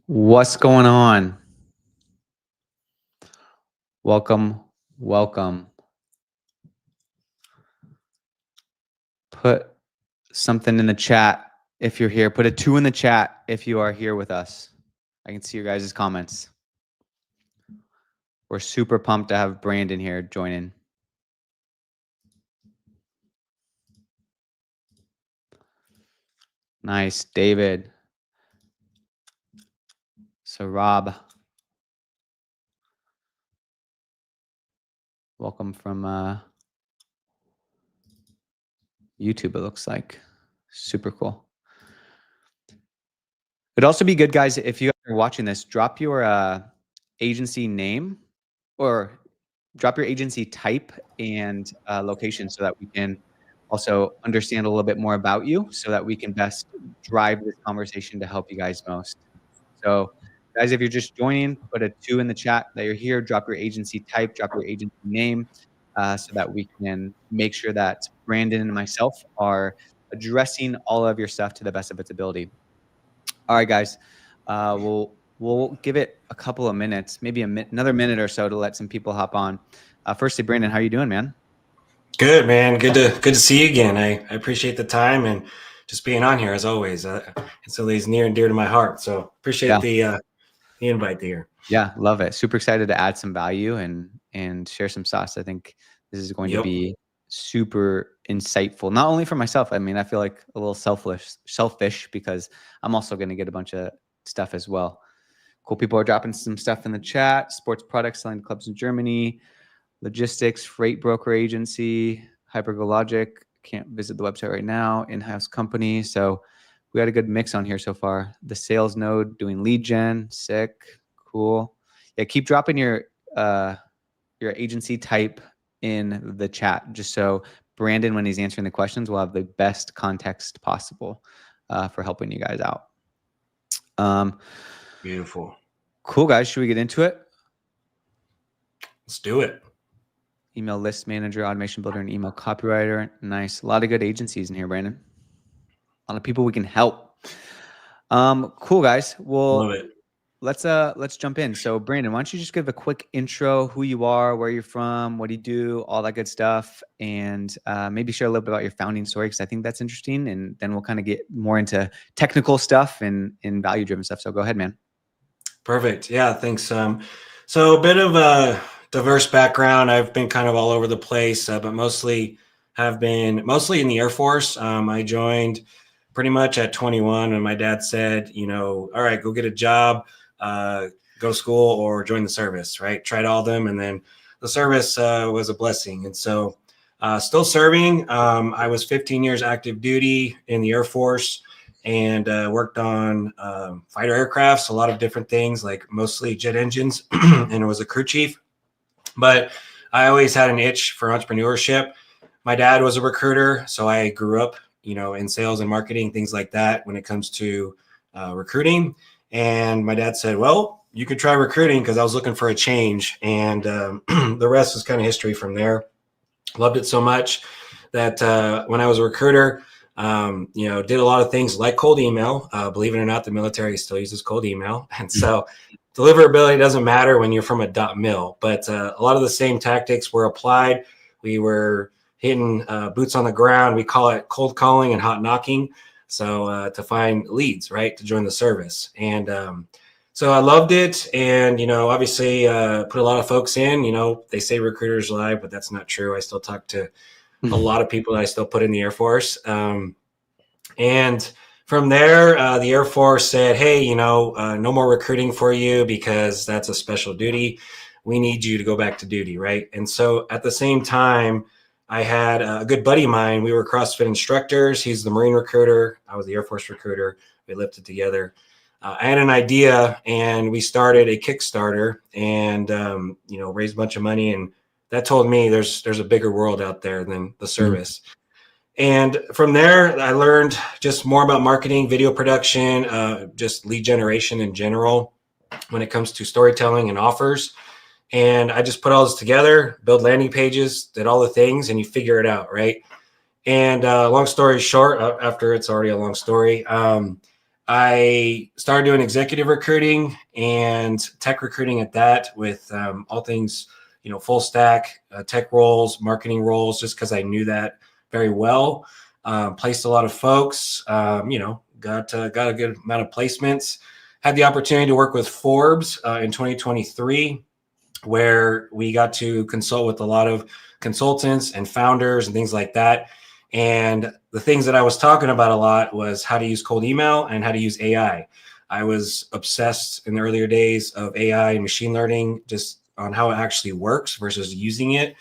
What's going on? Welcome. Put something in the chat if you're here. Put a 2 in the chat if you are here with us. I can see your guys' comments. We're super pumped to have Brandon here joining. Nice, David. So Rob, welcome from YouTube, it looks like. Super cool. It'd also be good, guys, if you guys are watching this, drop your agency name or drop your agency type and location so that we can also understand a little bit more about you so that we can best drive this conversation to help you guys most. So guys, if you're just joining, put a 2 in the chat that you're here, drop your agency type, drop your agency name so that we can make sure that Brandon and myself are addressing all of your stuff to the best of its ability. All right, guys, we'll give it a couple of minutes, maybe another minute or so to let some people hop on. Firstly, Brandon, how are you doing, man? Good, man. Good to see you again. I appreciate the time and just being on here as always. It's always near and dear to my heart. So appreciate the invite here. Yeah, love it. Super excited to add some value and share some sauce. I think this is going to be super insightful, not only for myself. I mean, I feel like a little selfish because I'm also going to get a bunch of stuff as well. Cool people are dropping some stuff in the chat. Sports products selling to clubs in Germany, logistics, freight broker agency, HyperGoLogic. Can't visit the website right now. In-house company. So we got a good mix on here so far. The sales node doing lead gen. Sick. Cool. Yeah, keep dropping your agency type in the chat, just so Brandon, when he's answering the questions, will have the best context possible for helping you guys out. Beautiful. Cool, guys. Should we get into it? Let's do it. Email list manager, automation builder, and email copywriter. Nice. A lot of good agencies in here, Brandon. A lot of people we can help. Cool, guys. Well, love it. Let's jump in. So Brandon, why don't you just give a quick intro, who you are, where you're from, what do you do, all that good stuff, and maybe share a little bit about your founding story, because I think that's interesting, and then we'll kind of get more into technical stuff and value-driven stuff. So go ahead, man. Perfect. Yeah, thanks. So a bit of a diverse background. I've been kind of all over the place, but mostly in the Air Force. I joined pretty much at 21 when my dad said, all right, go get a job, go to school or join the service, right? Tried all of them. And then the service was a blessing. And so still serving. I was 15 years active duty in the Air Force and worked on fighter aircrafts, a lot of different things, like mostly jet engines, and was a crew chief. But I always had an itch for entrepreneurship. My dad was a recruiter, so I grew up, in sales and marketing, things like that when it comes to recruiting. And my dad said, well, you could try recruiting, because I was looking for a change. And the rest was kind of history from there. Loved it so much that when I was a recruiter, did a lot of things like cold email. Believe it or not, the military still uses cold email. And so deliverability doesn't matter when you're from a .mil, but a lot of the same tactics were applied. We were hitting boots on the ground. We call it cold calling and hot knocking. So to find leads, right, to join the service. And so I loved it. And, obviously put a lot of folks in, they say recruiters lie, but that's not true. I still talk to a lot of people that I still put in the Air Force. And from there, the Air Force said, hey, no more recruiting for you because that's a special duty. We need you to go back to duty, right? And so at the same time, I had a good buddy of mine. We were CrossFit instructors. He's the Marine recruiter. I was the Air Force recruiter. We lifted together. I had an idea, and we started a Kickstarter and, raised a bunch of money. And that told me there's a bigger world out there than the service. And from there, I learned just more about marketing, video production, just lead generation in general when it comes to storytelling and offers. And I just put all this together, build landing pages, did all the things, and you figure it out, right? And long story short, after it's already a long story, I started doing executive recruiting and tech recruiting at that, with all things, full stack tech roles, marketing roles, just because I knew that very well. Placed a lot of folks, got a good amount of placements. Had the opportunity to work with Forbes in 2023, where we got to consult with a lot of consultants and founders and things like that. And the things that I was talking about a lot was how to use cold email and how to use AI. I was obsessed in the earlier days of AI and machine learning, just on how it actually works versus using it.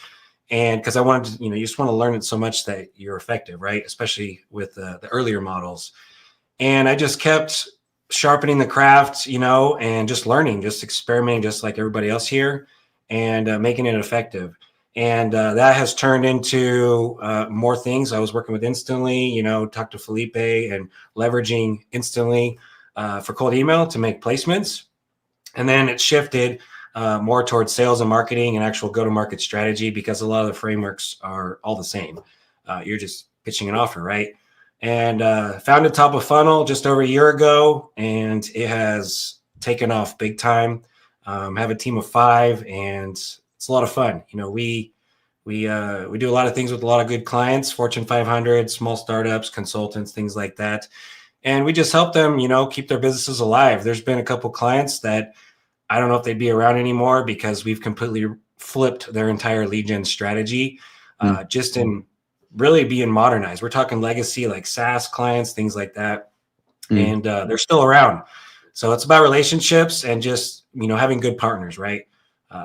And because I wanted to, you just want to learn it so much that you're effective, right? Especially with the earlier models. And I just kept sharpening the craft, and just learning, just experimenting, just like everybody else here, and making it effective. And that has turned into more things. I was working with Instantly, talk to Felipe, and leveraging Instantly for cold email to make placements. And then it shifted more towards sales and marketing and actual go-to-market strategy, because a lot of the frameworks are all the same. You're just pitching an offer, right? And founded Top of Funnel just over a year ago, and it has taken off big time. Have a team of 5, and it's a lot of fun. We do a lot of things with a lot of good clients, Fortune 500, small startups, consultants, things like that. And we just help them, keep their businesses alive. There's been a couple clients that I don't know if they'd be around anymore, because we've completely flipped their entire lead gen strategy, just in really being modernized. We're talking legacy, like SaaS clients, things like that. And they're still around. So it's about relationships and just, having good partners, right?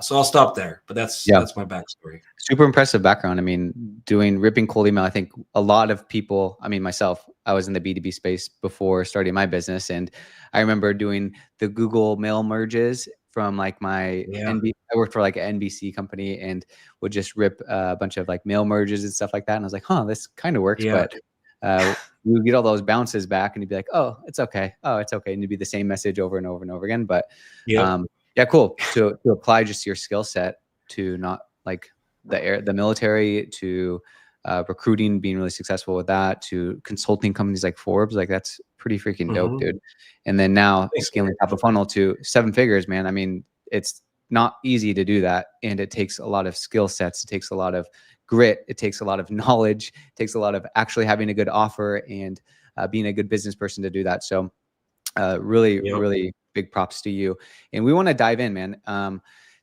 So I'll stop there, but that's my backstory. Super impressive background. I mean, ripping cold email, I think a lot of people, myself, I was in the B2B space before starting my business. And I remember doing the Google mail merges from like I worked for like an NBC company, and would just rip a bunch of like mail merges and stuff like that. And I was like, this kind of works, but we would get all those bounces back, and you'd be like, oh, it's okay. Oh, it's okay. And it'd be the same message over and over and over again. But cool. To apply just your skill set to not like the military, to recruiting, being really successful with that, to consulting companies like Forbes, like that's pretty freaking dope, dude. And then now scaling Top of Funnel to 7 figures, man. It's not easy to do that. And it takes a lot of skill sets. It takes a lot of grit. It takes a lot of knowledge. It takes a lot of actually having a good offer and being a good business person to do that. So really big props to you. And we want to dive in, man.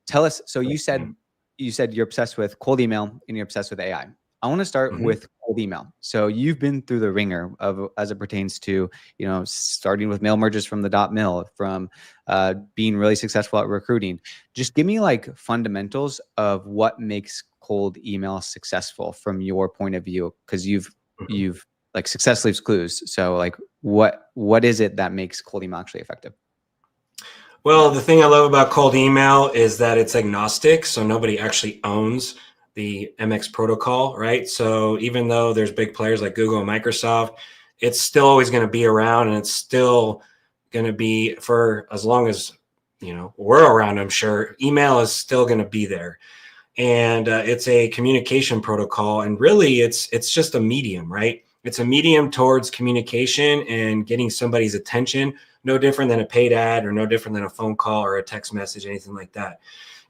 Tell us, so you said you're obsessed with cold email and you're obsessed with AI. I want to start with cold email. So you've been through the ringer as it pertains to, starting with mail merges from the .mil, from being really successful at recruiting. Just give me like fundamentals of what makes cold email successful from your point of view, because you've like success leaves clues. So like what is it that makes cold email actually effective? Well, the thing I love about cold email is that it's agnostic. So nobody actually owns the MX protocol, right? So even though there's big players like Google and Microsoft, it's still always going to be around, and it's still going to be for as long as, we're around, I'm sure. Email is still going to be there. And it's a communication protocol. And really, it's just a medium, right? It's a medium towards communication and getting somebody's attention, no different than a paid ad or no different than a phone call or a text message, anything like that.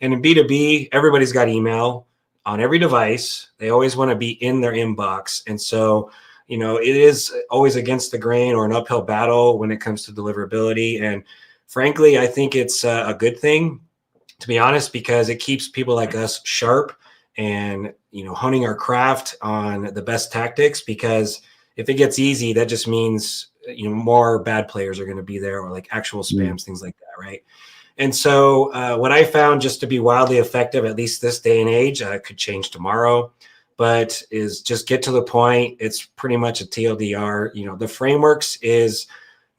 And in B2B, everybody's got email on every device. They always want to be in their inbox. And so, it is always against the grain or an uphill battle when it comes to deliverability. And frankly, I think it's a good thing, to be honest, because it keeps people like us sharp and, honing our craft on the best tactics. Because if it gets easy, that just means, more bad players are going to be there, or like actual spams, things like that, right? And so what I found just to be wildly effective, at least this day and age, could change tomorrow, but is just get to the point. It's pretty much a TLDR. The frameworks is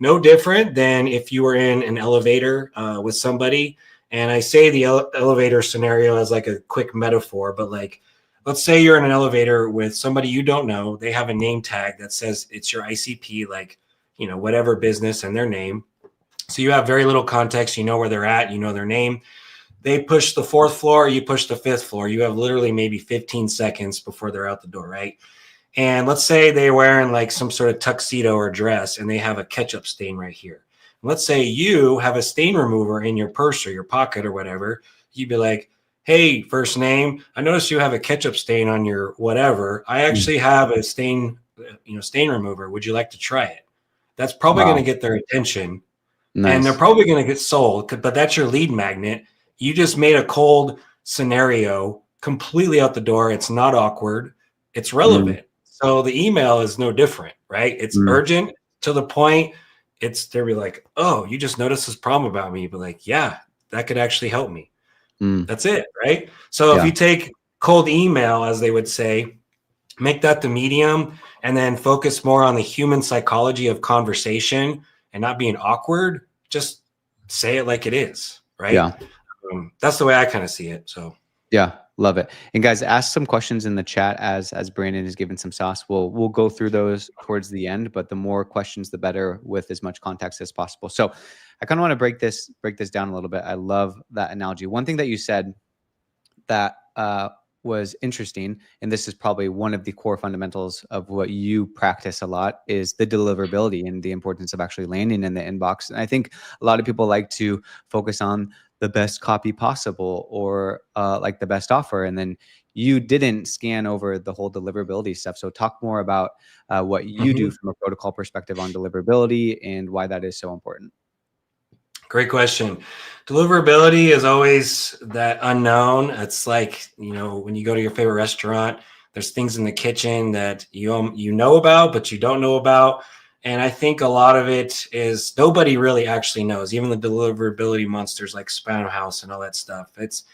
no different than if you were in an elevator with somebody. And I say the elevator scenario as like a quick metaphor, but like, let's say you're in an elevator with somebody you don't know. They have a name tag that says it's your ICP, like, whatever business and their name. So you have very little context. You know where they're at. You know their name. They push the 4th floor. You push the 5th floor. You have literally maybe 15 seconds before they're out the door, right? And let's say they're wearing like some sort of tuxedo or dress and they have a ketchup stain right here. Let's say you have a stain remover in your purse or your pocket or whatever. You'd be like, hey, first name, I noticed you have a ketchup stain on your whatever. I actually have a stain remover. Would you like to try it? That's probably going to Wow. get their attention. And they're Nice. probably going to get sold, but that's your lead magnet. You just made a cold scenario completely out the door. It's not awkward. It's Mm, relevant. So the email is no different, right? It's mm, urgent to the point. They'll be like, oh, you just noticed this problem about me. But like, yeah, that could actually help me. mm. That's it, right? So if Yeah. you take cold email, as they would say, make that the medium and then focus more on the human psychology of conversation and not being awkward, just say it like it is, right? Yeah. That's the way I kind of see it. So Yeah, love it. And guys, ask some questions in the chat as Brandon is giving some sauce. We'll go through those towards the end, but the more questions, the better, with as much context as possible. So I kind of want to break this down a little bit. I love that analogy. One thing that you said that was interesting, and this is probably one of the core fundamentals of what you practice a lot, is the deliverability and the importance of actually landing in the inbox. And I think a lot of people like to focus on the best copy possible, or like the best offer, and then you didn't scan over the whole deliverability stuff. So talk more about what you do from a protocol perspective on deliverability and why that is so important. Great question. Deliverability is always that unknown. It's like, when you go to your favorite restaurant, there's things in the kitchen that you know about, but you don't know about. And I think a lot of it is nobody really actually knows. Even the deliverability monsters like Spam House and all that stuff. It's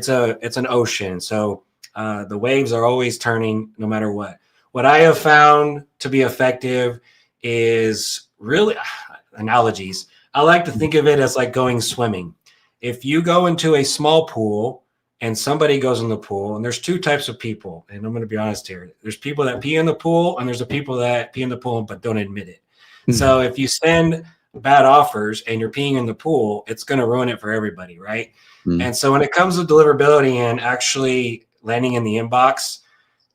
an ocean. So the waves are always turning no matter what. What I have found to be effective is really analogies. I like to think of it as like going swimming. If you go into a small pool and somebody goes in the pool, and there's two types of people, and I'm going to be honest here. There's people that pee in the pool, and there's the people that pee in the pool but don't admit it. So if you send bad offers and you're peeing in the pool, it's going to ruin it for everybody, right? And so when it comes to deliverability and actually landing in the inbox,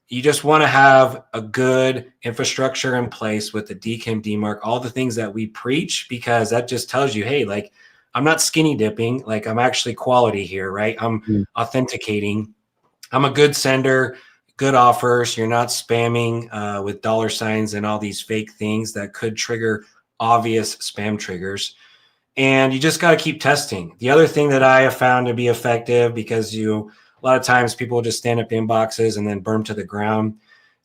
you just want to have a good infrastructure in place with the DKIM, DMARC, all the things that we preach, because that just tells you, hey, like, I'm not skinny dipping. Like, I'm actually quality here, right? I'm authenticating. I'm a good sender, good offers. You're not spamming with dollar signs and all these fake things that could trigger obvious spam triggers. And you just got to keep testing. The other thing that I have found to be effective, because a lot of times people just stand up inboxes and then burn to the ground,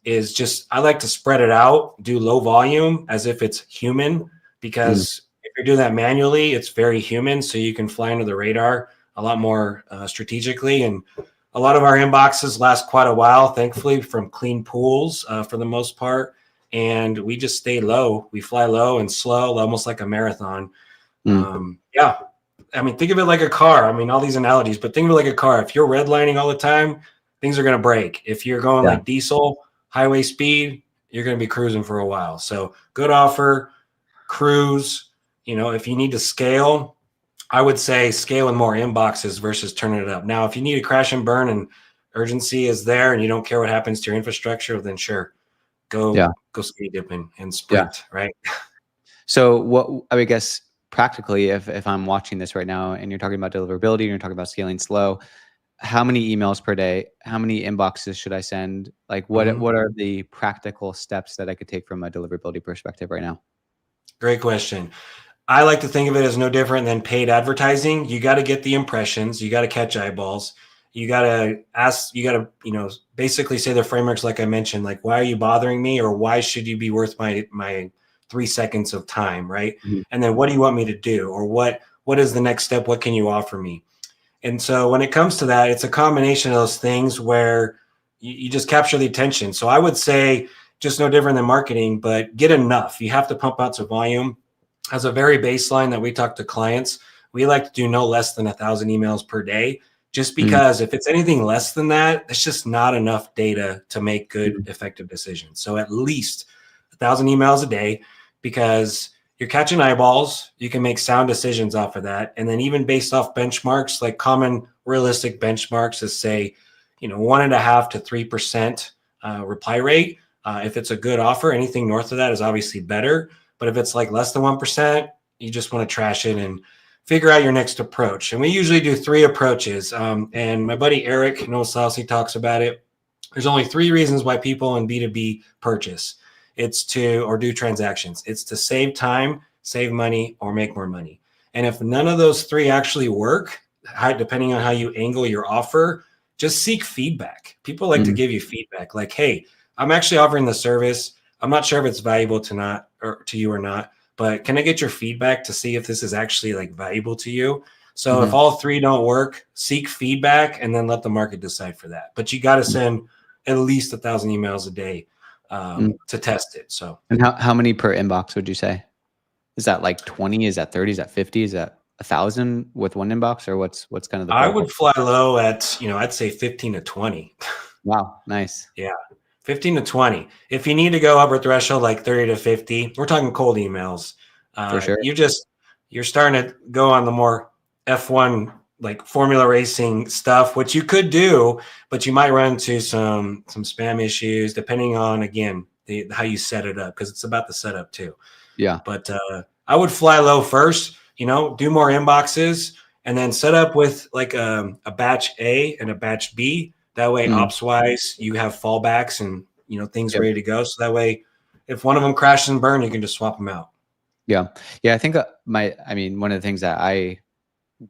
is just, I like to spread it out, do low volume as if it's human, because if you're doing that manually, it's very human. So you can fly under the radar a lot more strategically. And a lot of our inboxes last quite a while, thankfully, from clean pools for the most part. And we just stay low. We fly low and slow, almost like a marathon. Yeah. I mean, think of it like a car. I mean, all these analogies, but think of it like a car. If you're redlining all the time, things are going to break. If you're going like diesel, highway speed, you're going to be cruising for a while. So good offer, cruise. If you need to scale, I would say scale with more inboxes versus turning it up. Now, if you need to crash and burn and urgency is there and you don't care what happens to your infrastructure, then sure, go skinny dipping and sprint, right? So what, I guess practically, if I'm watching this right now and you're talking about deliverability and you're talking about scaling slow, how many emails per day, how many inboxes should I send? Like what are the practical steps that I could take from a deliverability perspective right now? Great question. I like to think of it as no different than paid advertising. You got to get the impressions. You got to catch eyeballs. You got to ask, you got to, basically say the frameworks like I mentioned, like, why are you bothering me? Or why should you be worth my 3 seconds of time, right? And then what do you want me to do? Or what is the next step? What can you offer me? And so when it comes to that, it's a combination of those things where you just capture the attention. So I would say just no different than marketing, but get enough. You have to pump out some volume. As a very baseline that we talk to clients, we like to do no less than 1,000 emails per day, just because if it's anything less than that, it's just not enough data to make good, effective decisions. So at least 1,000 emails a day, because you're catching eyeballs. You can make sound decisions off of that. And then even based off benchmarks, like common realistic benchmarks is say, 1.5% to 3% reply rate. If it's a good offer, anything north of that is obviously better. But if it's like less than 1%, you just want to trash it and figure out your next approach. And we usually do 3 approaches. And my buddy Eric Nosaucy talks about it. There's only 3 reasons why people in B2B purchase. It's to, or do transactions. It's to save time, save money, or make more money. And if none of those 3 actually work, depending on how you angle your offer, just seek feedback. People like to give you feedback like, hey, I'm actually offering the service. I'm not sure if it's valuable to you or not, but can I get your feedback to see if this is actually like valuable to you? So if all 3 don't work, seek feedback and then let the market decide for that. But you got to send at least 1,000 emails a day to test it. So, and how many per inbox would you say? Is that like 20? Is that 30? Is that 50? Is that 1,000 with one inbox, or what's kind of the I protocol? would fly low at, I'd say 15 to 20. Wow. Nice. Yeah. 15 to 20. If you need to go upper threshold, like 30 to 50, we're talking cold emails. For sure. You're starting to go on the more F1, like formula racing stuff, which you could do, but you might run into some spam issues depending on, again, how you set it up, because it's about the setup too. Yeah. But I would fly low first, do more inboxes, and then set up with like a batch A and a batch B. That way, ops wise, you have fallbacks and things ready to go. So that way, if one of them crashes and burn, you can just swap them out. Yeah. I think one of the things that I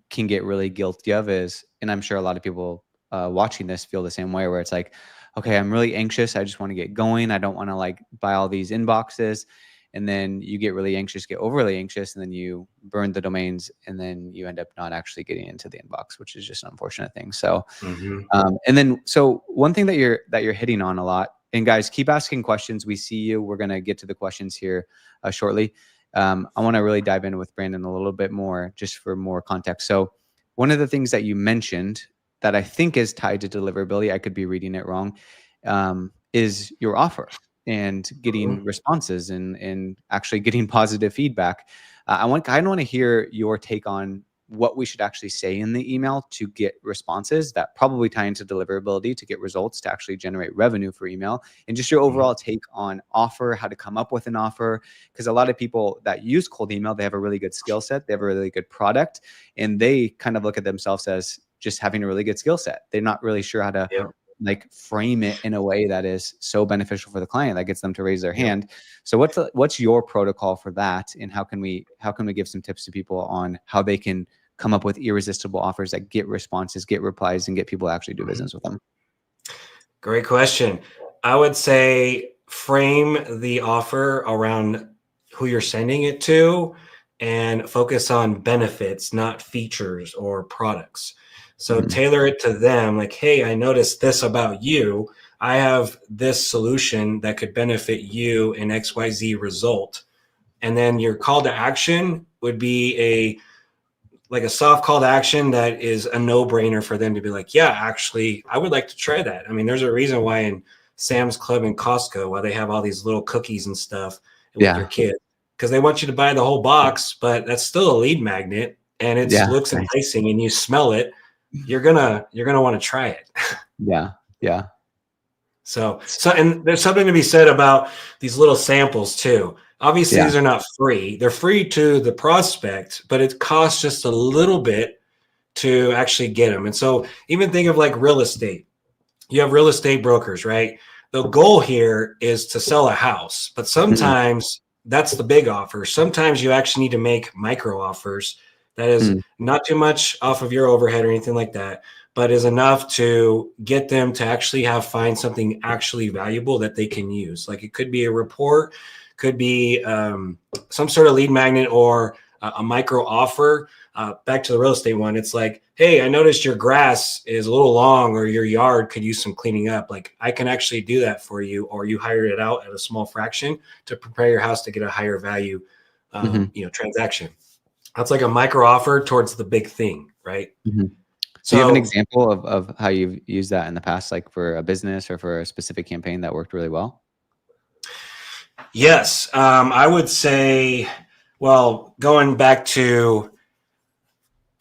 can get really guilty of is, and I'm sure a lot of people watching this feel the same way, where it's like, okay, I'm really anxious. I just want to get going. I don't want to like buy all these inboxes. And then you get really anxious, get overly anxious, and then you burn the domains, and then you end up not actually getting into the inbox, which is just an unfortunate thing. So, and then, so one thing that you're hitting on a lot, and guys, keep asking questions. We see you. We're going to get to the questions here shortly. I want to really dive in with Brandon a little bit more, just for more context. So one of the things that you mentioned that I think is tied to deliverability, I could be reading it wrong, is your offer and getting responses and actually getting positive feedback. I kind of want to hear your take on what we should actually say in the email to get responses that probably tie into deliverability, to get results, to actually generate revenue for email, and just your overall take on offer, how to come up with an offer. Because a lot of people that use cold email, they have a really good skill set, they have a really good product, and they kind of look at themselves as just having a really good skill set. They're not really sure how to like frame it in a way that is so beneficial for the client that gets them to raise their hand. So what's your protocol for that, and how can we give some tips to people on how they can come up with irresistible offers that get responses, get replies, and get people to actually do business with them? Great question. I would say frame the offer around who you're sending it to and focus on benefits, not features or products. So tailor it to them, like, hey, I noticed this about you. I have this solution that could benefit you in XYZ result. And then your call to action would be a soft call to action that is a no-brainer for them to be like, yeah, actually, I would like to try that. I mean, there's a reason why in Sam's Club and Costco, why they have all these little cookies and stuff with your kids, because they want you to buy the whole box, but that's still a lead magnet, and it looks enticing, and you smell it. You're gonna want to try it. Yeah. So and there's something to be said about these little samples too. Obviously, these are not free. They're free to the prospect, but it costs just a little bit to actually get them. And so even think of like real estate. You have real estate brokers, right? The goal here is to sell a house, but sometimes that's the big offer. Sometimes you actually need to make micro offers that is not too much off of your overhead or anything like that, but is enough to get them to actually find something actually valuable that they can use. Like it could be a report, could be some sort of lead magnet, or a micro offer. Back to the real estate one, it's like, hey, I noticed your grass is a little long, or your yard could use some cleaning up. Like I can actually do that for you, or you hired it out at a small fraction to prepare your house to get a higher value, transaction. That's like a micro offer towards the big thing, right? So do you have an example of how you've used that in the past, like for a business or for a specific campaign that worked really well? Yes. I would say, well, going back to,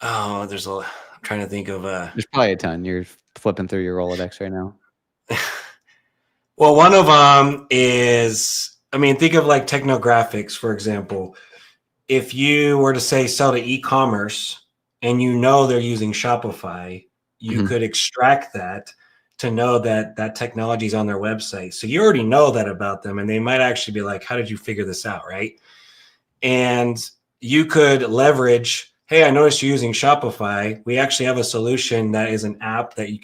I'm trying to think of there's probably a ton. You're flipping through your Rolodex right now. Well, one of them is, I mean, think of like technographics, for example. If you were to say sell to e-commerce and you know they're using Shopify, you Mhm. could extract that to know that that technology is on their website. So you already know that about them, and they might actually be like, how did you figure this out, right? And you could leverage, hey, I noticed you're using Shopify. We actually have a solution that is an app that you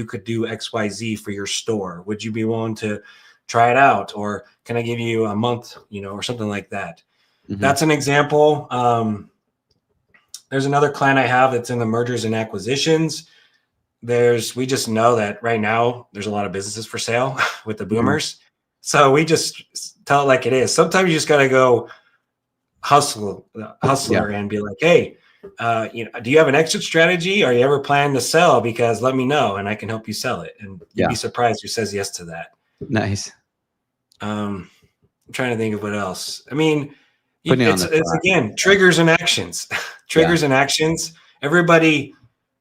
could do XYZ for your store. Would you be willing to try it out? Or can I give you a month, or something like that? Mhm. That's an example. There's another client I have that's in the mergers and acquisitions. We just know that right now there's a lot of businesses for sale with the Mhm. boomers. So we just tell it like it is. Sometimes you just got to go Yeah. hustler and be like, hey, do you have an exit strategy? Are you ever planning to sell? Because let me know and I can help you sell it. And you'd be Yeah. surprised who says yes to that. Nice. I'm trying to think of what else. I mean, Putting it on the it's spot. again triggers and actions. Yeah. Triggers and actions. Everybody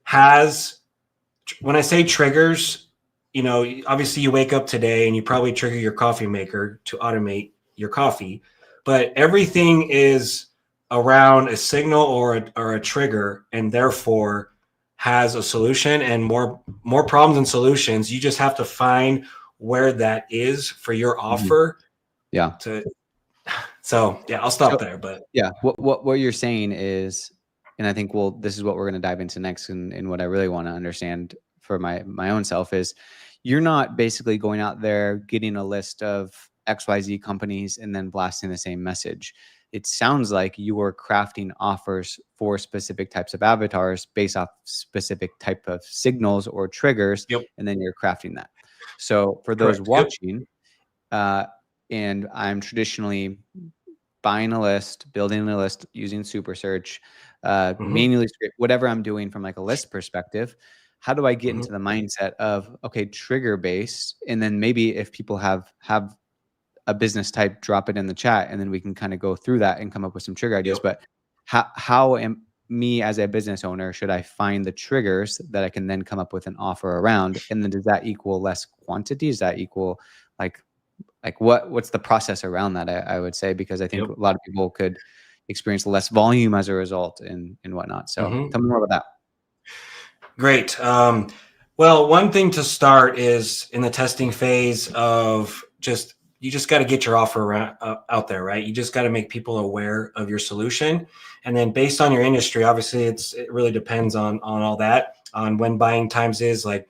has. When I say triggers, obviously you wake up today and you probably trigger your coffee maker to automate your coffee, but everything is around a signal or a trigger, and therefore has a solution and more problems and solutions. You just have to find where that is for your Mhm. offer Yeah. to. So yeah, I'll stop So there. But yeah, what you're saying is, and I think this is what we're going to dive into next, and what I really want to understand for my own self is, you're not basically going out there getting a list of XYZ companies and then blasting the same message. It sounds like you are crafting offers for specific types of avatars based off specific type of signals or triggers, yep, and then you're crafting that. So for those correct. Yep. watching, uh, and I'm traditionally buying a list, building a list using super search, Hmm. manually script, whatever I'm doing from like a list perspective. How do I get Hmm. into the mindset of, okay, trigger based, and then maybe if people have a business type, drop it in the chat, and then we can kind of go through that and come up with some trigger ideas. Yep. But how am me as a business owner should I find the triggers that I can then come up with an offer around? And then does that equal less quantity? Does that equal like what's the process around that? I would say, because I think Yep. a lot of people could experience less volume as a result and whatnot. So Hmm. tell me more about that. Great. Well, one thing to start is in the testing phase of you just got to get your offer out there, right? You just got to make people aware of your solution, and then based on your industry, obviously, it really depends on all that, on when buying times is. Like,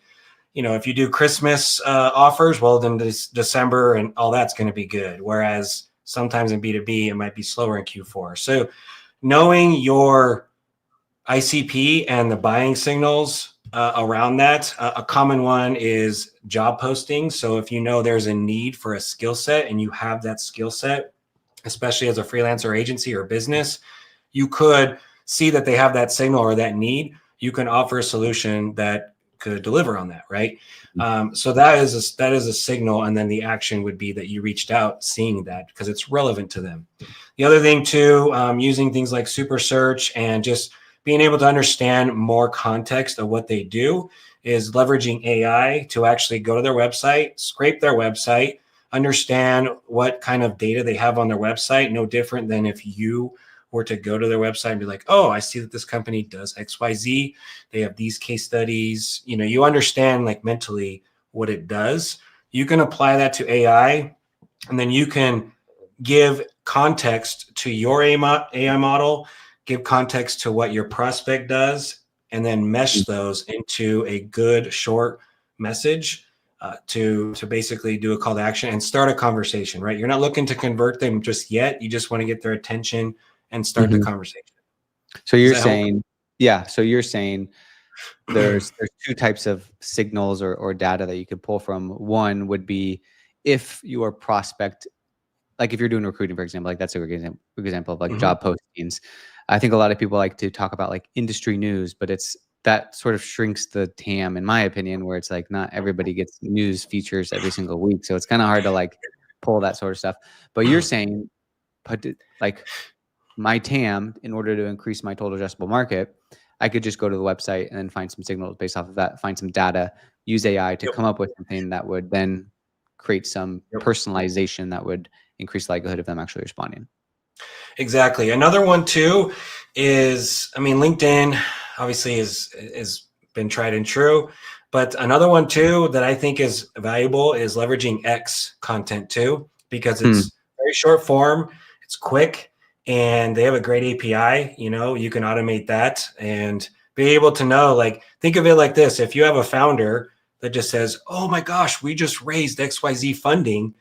if you do Christmas offers, well, then this December and all that's going to be good. Whereas sometimes in B2B, it might be slower in Q4. So knowing your ICP and the buying signals around that. A common one is job postings. So if you know there's a need for a skill set and you have that skill set, especially as a freelancer agency or business, you could see that they have that signal or that need. You can offer a solution that could deliver on that, right? So that is a signal, and then the action would be that you reached out, seeing that because it's relevant to them. The other thing too, using things like Super Search and just being able to understand more context of what they do, is leveraging AI to actually go to their website, scrape their website, understand what kind of data they have on their website. No different than if you were to go to their website and be like, oh, I see that this company does XYZ. They have these case studies. You understand like mentally what it does. You can apply that to AI, and then you can give context to your AI model, give context to what your prospect does, and then mesh those into a good short message to basically do a call to action and start a conversation, right? You're not looking to convert them just yet. You just want to get their attention and start the Mm-hmm. conversation. So Does you're that help? saying, yeah. So you're saying there's two types of signals or data that you could pull from. One would be if your prospect, like if you're doing recruiting, for example, like that's a good example of like Hmm. job postings. I think a lot of people like to talk about like industry news, but that sort of shrinks the TAM, in my opinion, where it's like not everybody gets news features every single week. So it's kind of hard to like pull that sort of stuff. But you're saying like my TAM, in order to increase my total addressable market, I could just go to the website and then find some signals based off of that, find some data, use AI to Yep. come up with something that would then create some personalization that would increase the likelihood of them actually responding. Exactly. Another one too is, I mean, LinkedIn obviously is been tried and true, but another one too that I think is valuable is leveraging X content too, because it's very short form, it's quick, and they have a great API. You know, you can automate that and be able to know, like, think of it like this. If you have a founder that just says, oh my gosh, we just raised XYZ funding,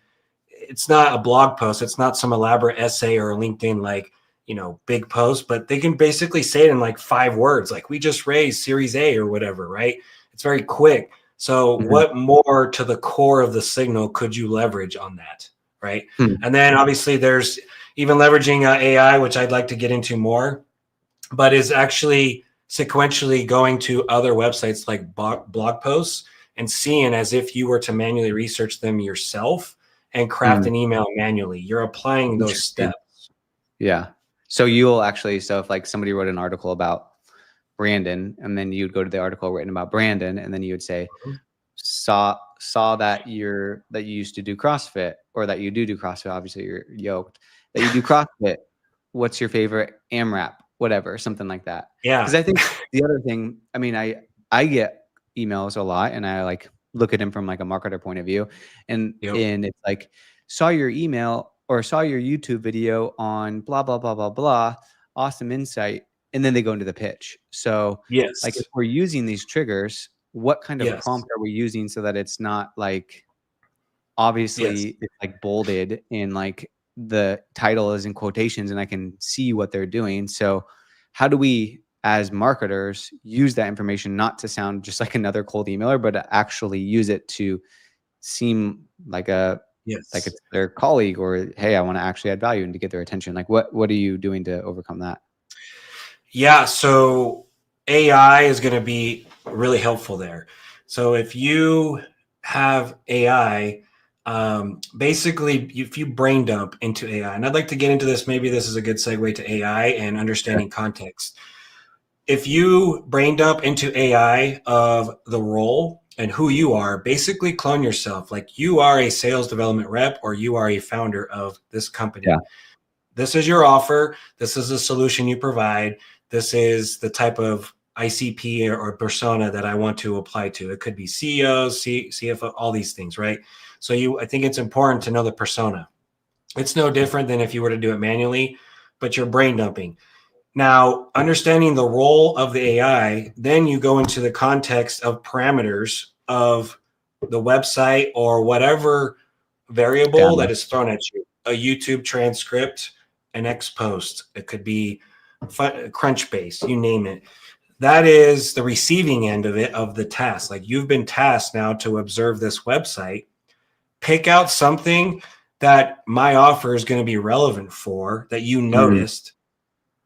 it's not a blog post. It's not some elaborate essay or a LinkedIn, like, you know, big post, but they can basically say it in like 5 words, like, we just raised Series A or whatever, right? It's very quick. So what more to the core of the signal could you leverage on that, right? And then obviously there's even leveraging AI, which I'd like to get into more, but is actually sequentially going to other websites like blog posts and seeing as if you were to manually research them yourself and craft an email manually. You're applying those steps. Yeah. So you'll actually, so if like somebody wrote an article about Brandon, and then you'd go to the article written about Brandon, and then you would say, saw that you used to do CrossFit, or that you do CrossFit. Obviously you're yoked, that you do CrossFit. What's your favorite AMRAP? Whatever, something like that. Yeah. Because I think the other thing, I mean, I get emails a lot, and I like look at them from like a marketer point of view, and it's like, saw your email or saw your YouTube video on blah blah blah blah blah, awesome insight, and then they go into the pitch. So like, if we're using these triggers, what kind of prompt are we using so that it's not like, obviously it's like bolded and like the title is in quotations and I can see what they're doing. So how do we as marketers use that information not to sound just like another cold emailer, but to actually use it to seem like like it's their colleague, or hey, I want to actually add value and to get their attention? Like what are you doing to overcome that? Yeah, so AI is going to be really helpful there. So if you have AI, basically, if you brain dump into AI, and I'd like to get into this, maybe this is a good segue to AI and understanding context. If you brain dump into AI of the role and who you are, basically clone yourself. Like, you are a sales development rep, or you are a founder of this company. Yeah. This is your offer. This is the solution you provide. This is the type of ICP or persona that I want to apply to. It could be CEO, CFO, all these things, right? So I think it's important to know the persona. It's no different than if you were to do it manually, but you're brain dumping. Now, understanding the role of the AI, then you go into the context of parameters of the website or whatever variable that is thrown at you. A YouTube transcript, an X post, it could be Crunchbase, you name it. That is the receiving end of it, of the task. Like, you've been tasked now to observe this website, pick out something that my offer is going to be relevant for, that you noticed,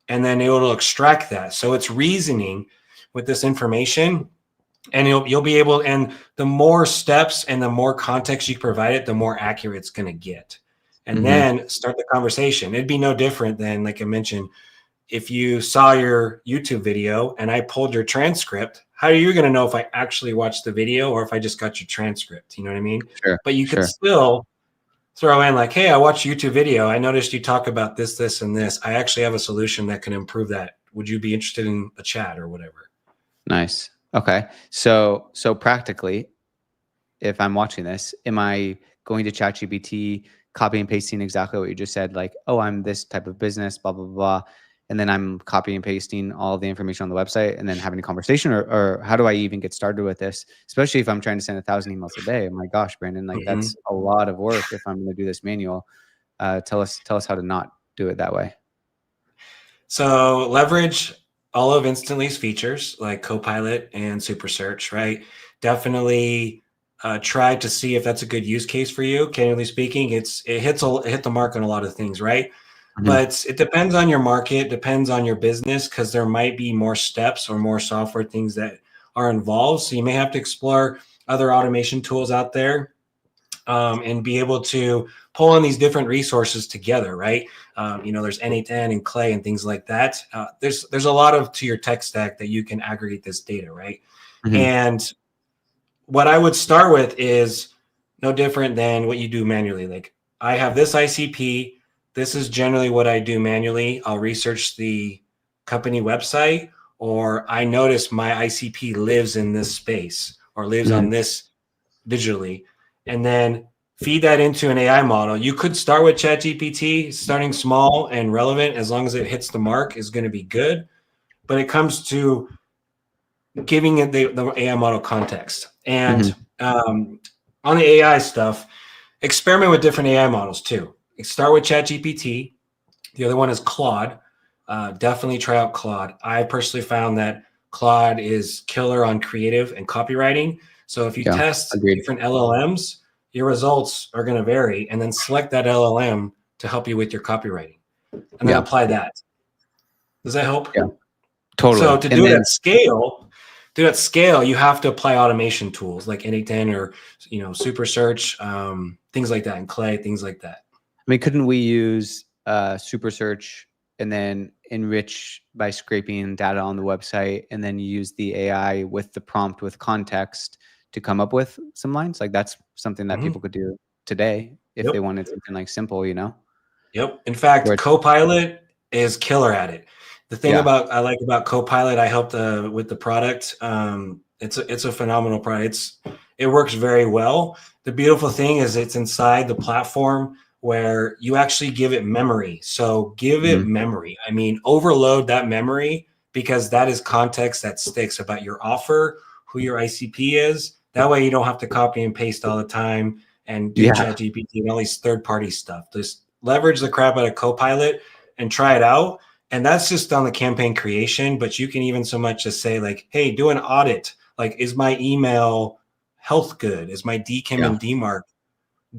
and then it will extract that. So it's reasoning with this information, and you'll be able, and the more steps and the more context you provide it, the more accurate it's going to get. And then start the conversation. It'd be no different than, like I mentioned, if you saw your YouTube video and I pulled your transcript, how are you going to know if I actually watched the video or if I just got your transcript? You know what I mean? Sure. But you could still throw in like, hey, I watched YouTube video. I noticed you talk about this, this, and this. I actually have a solution that can improve that. Would you be interested in a chat or whatever? Nice. Okay. So practically, if I'm watching this, am I going to ChatGPT, copy and pasting exactly what you just said? Like, oh, I'm this type of business, blah, blah, blah. And then I'm copying and pasting all the information on the website and then having a conversation, or how do I even get started with this? Especially if I'm trying to send 1,000 emails a day. Oh my gosh, Brandon, like that's a lot of work if I'm going to do this manual. Tell us how to not do it that way. So leverage all of Instantly's features like Copilot and Super Search, right? Definitely try to see if that's a good use case for you. Candidly speaking, it hit the mark on a lot of things, right? But it depends on your market, depends on your business, because there might be more steps or more software things that are involved. So you may have to explore other automation tools out there, and be able to pull in these different resources together, right? There's N8N and Clay and things like that. There's a lot to your tech stack that you can aggregate this data, right? And what I would start with is no different than what you do manually. Like I have this ICP. This is generally what I do manually. I'll research the company website, or I notice my ICP lives in this space or lives on this digitally, and then feed that into an AI model. You could start with ChatGPT. Starting small and relevant, as long as it hits the mark, is going to be good. But it comes to giving it the AI model context. And on the AI stuff, experiment with different AI models too. Start with ChatGPT. The other one is Claude. Definitely try out Claude. I personally found that Claude is killer on creative and copywriting. So if you test different LLMs, your results are going to vary, and then select that LLM to help you with your copywriting, and then apply that. Does that help? Yeah, totally. So to do it at scale, you have to apply automation tools like N8N or Super Search, things like that, and Clay, things like that. I mean, couldn't we use Super Search and then enrich by scraping data on the website, and then use the AI with the prompt with context to come up with some lines? Like that's something that people could do today if they wanted something like simple, Yep. In fact, Copilot is killer at it. The thing I like about Copilot, I helped with the product. It's a phenomenal product. It works very well. The beautiful thing is it's inside the platform where you actually give it memory. So give it memory. I mean, overload that memory, because that is context that sticks about your offer, who your ICP is. That way you don't have to copy and paste all the time and do ChatGPT and all these third-party stuff. Just leverage the crap out of Copilot and try it out. And that's just on the campaign creation, but you can even so much as say like, hey, do an audit. Like, is my email health good? Is my DKIM and DMARC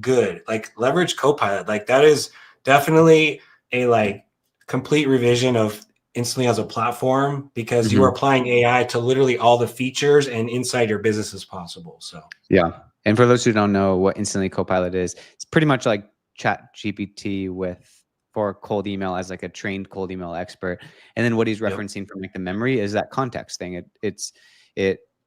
good? Like, leverage Copilot. Like, that is definitely a complete revision of Instantly as a platform, because you are applying AI to literally all the features and inside your business as possible. So and for those who don't know what Instantly Copilot is, it's pretty much like ChatGPT for cold email as like a trained cold email expert. And then what he's referencing from like the memory is that context thing.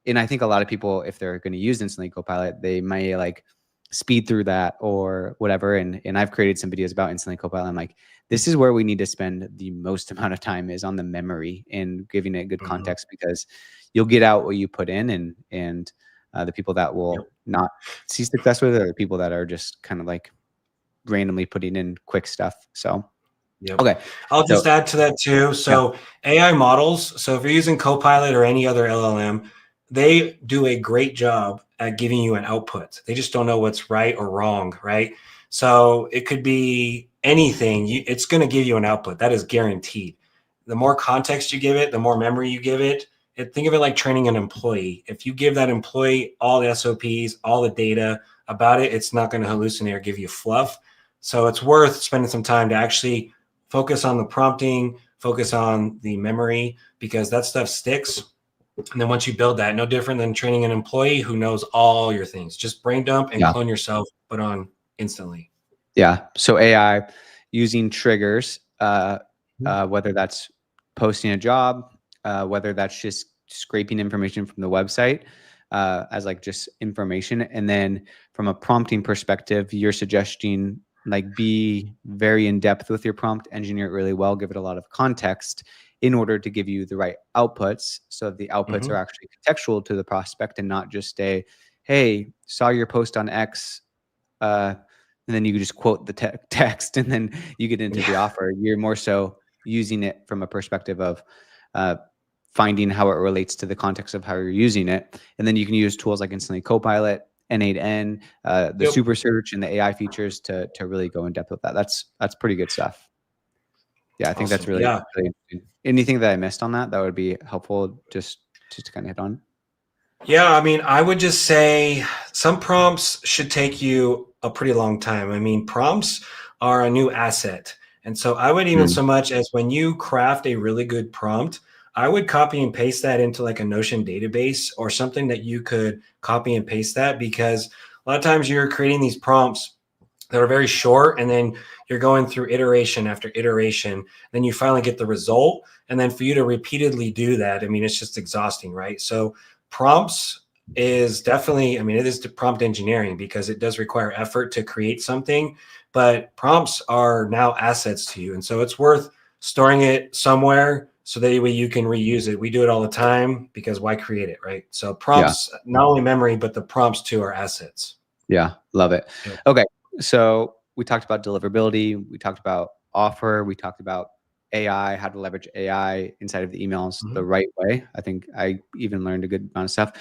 And I think a lot of people, if they're going to use Instantly Copilot, they may like speed through that or whatever. And I've created some videos about Instantly Copilot. I'm like, this is where we need to spend the most amount of time, is on the memory and giving it good context, because you'll get out what you put in, and the people that will not see success with it are the people that are just kind of like randomly putting in quick stuff. So okay, I'll just add to that too. So AI models, so if you're using Copilot or any other LLM, they do a great job at giving you an output. They just don't know what's right or wrong, right? So it could be anything. It's going to give you an output. That is guaranteed. The more context you give it, the more memory you give it. Think of it like training an employee. If you give that employee all the SOPs, all the data about it, it's not going to hallucinate or give you fluff. So it's worth spending some time to actually focus on the prompting, focus on the memory, because that stuff sticks. And then once you build that, no different than training an employee who knows all your things. Just brain dump and clone yourself, put on instantly. So AI using triggers, whether that's posting a job, whether that's just scraping information from the website as like just information. And then from a prompting perspective, you're suggesting like be very in depth with your prompt, engineer it really well, give it a lot of context in order to give you the right outputs. So the outputs are actually contextual to the prospect, and not just a, hey, saw your post on X, and then you just quote the text and then you get into the offer. You're more so using it from a perspective of finding how it relates to the context of how you're using it. And then you can use tools like Instantly Copilot, N8N, the Super Search, and the AI features to really go in depth with that. That's pretty good stuff. Yeah, I think that's really, really interesting. Anything that I missed on that would be helpful just to kind of hit on? Yeah, I mean, I would just say some prompts should take you a pretty long time. I mean, prompts are a new asset. And so I would even so much as when you craft a really good prompt, I would copy and paste that into like a Notion database or something that you could copy and paste that, because a lot of times you're creating these prompts that are very short, and then you're going through iteration after iteration, then you finally get the result. And then for you to repeatedly do that, I mean, it's just exhausting, right? So prompts is definitely, I mean, it is the prompt engineering because it does require effort to create something, but prompts are now assets to you. And so it's worth storing it somewhere so that way you can reuse it. We do it all the time because why create it, right? So Yeah. prompts, not only memory, but the prompts too are assets. Yeah. Love it. Yep. Okay. So we talked about deliverability. We talked about offer. We talked about AI, how to leverage AI inside of the emails the right way. I think I even learned a good amount of stuff.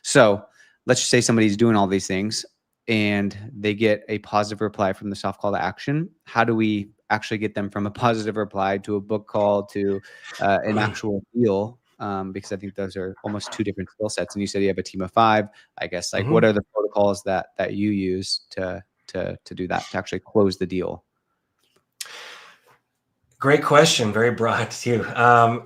So let's just say somebody's doing all these things and they get a positive reply from the soft call to action. How do we actually get them from a positive reply to a book call to an actual deal? Because I think those are almost two different skill sets. And you said you have a team of 5. I guess, like, what are the protocols that you use to do that, to actually close the deal? Great question. Very broad too.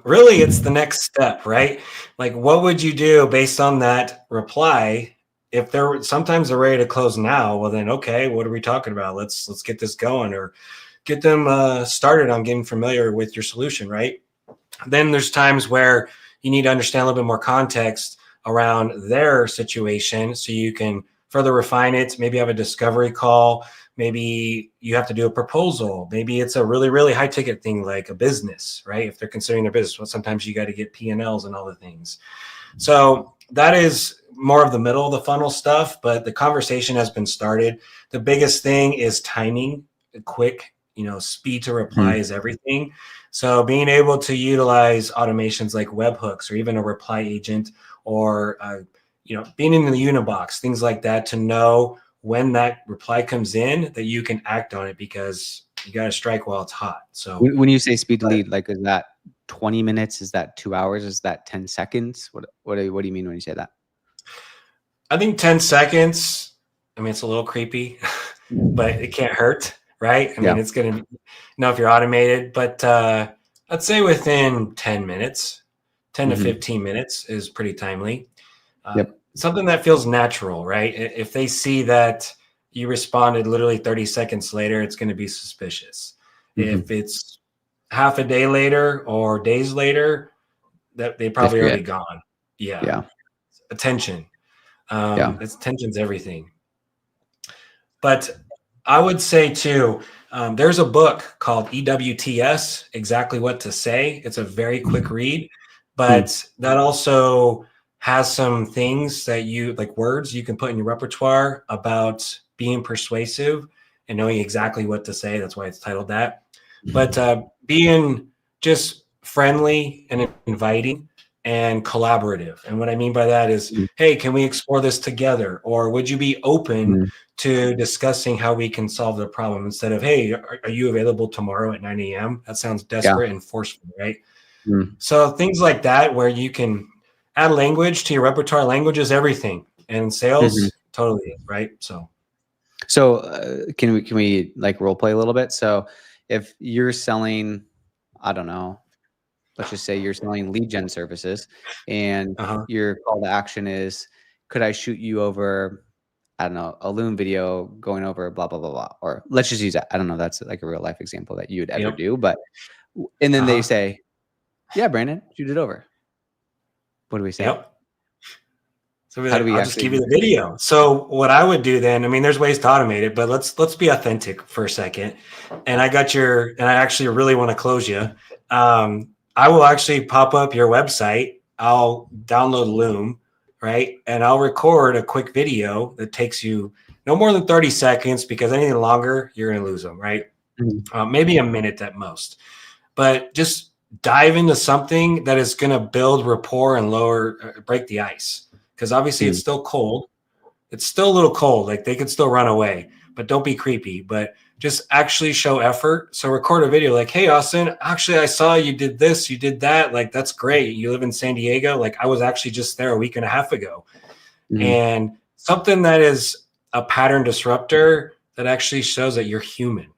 Really, it's the next step, right? Like, what would you do based on that reply? If sometimes they're ready to close now, well then, okay, what are we talking about? Let's get this going, or get them started on getting familiar with your solution, right? Then there's times where you need to understand a little bit more context around their situation so you can further refine it. Maybe have a discovery call. Maybe you have to do a proposal. Maybe it's a really, really high ticket thing like a business, right? If they're considering their business, well, sometimes you got to get P&Ls and all the things. So that is more of the middle of the funnel stuff, but the conversation has been started. The biggest thing is timing, quick, speed to reply is everything. So being able to utilize automations like webhooks or even a reply agent, or being in the Unibox, things like that, to know when that reply comes in that you can act on it, because you got to strike while it's hot. So When you say speed to lead, like, is that 20 minutes? Is that 2 hours? Is that 10 seconds? What do you mean when you say that? I think 10 seconds, I mean, it's a little creepy, but it can't hurt, right? I mean, it's going to, if you're automated, but I'd say within 10 minutes, 10 to 15 minutes is pretty timely. Something that feels natural, right? If they see that you responded literally 30 seconds later, it's going to be suspicious. If it's half a day later or days later, that they probably already gone. Yeah. Attention. Attention's everything. But I would say too, there's a book called EWTS, Exactly What to Say. It's a very quick read, but that also has some things that like words you can put in your repertoire about being persuasive and knowing exactly what to say. That's why it's titled that. But being just friendly and inviting and collaborative. And what I mean by that is, hey, can we explore this together? Or would you be open to discussing how we can solve the problem, instead of, hey, are you available tomorrow at 9 a.m.? That sounds desperate and forceful, right? So things like that, where you can add language to your repertoire. Language is everything, and sales totally, right? So can we like role play a little bit? So if you're selling, I don't know, let's just say you're selling lead gen services, and your call to action is, could I shoot you over, I don't know, a Loom video going over blah, blah, blah, blah. Or let's just use that. I don't know. That's like a real life example that you would ever do, but, and then they say, yeah, Brandon, shoot it over. What do we say? So I'll just give you the video. So what I would do then, I mean, there's ways to automate it, but let's be authentic for a second. And I actually really want to close you. I will actually pop up your website. I'll download Loom, right? And I'll record a quick video that takes you no more than 30 seconds, because anything longer, you're going to lose them, right? Maybe a minute at most. But just dive into something that is going to build rapport and break the ice. Because obviously it's still cold. It's still a little cold. Like, they could still run away, but don't be creepy. But just actually show effort. So record a video like, hey, Austin, actually, I saw you did this, you did that. Like, that's great. You live in San Diego. Like, I was actually just there a week and a half ago. And something that is a pattern disruptor that actually shows that you're human.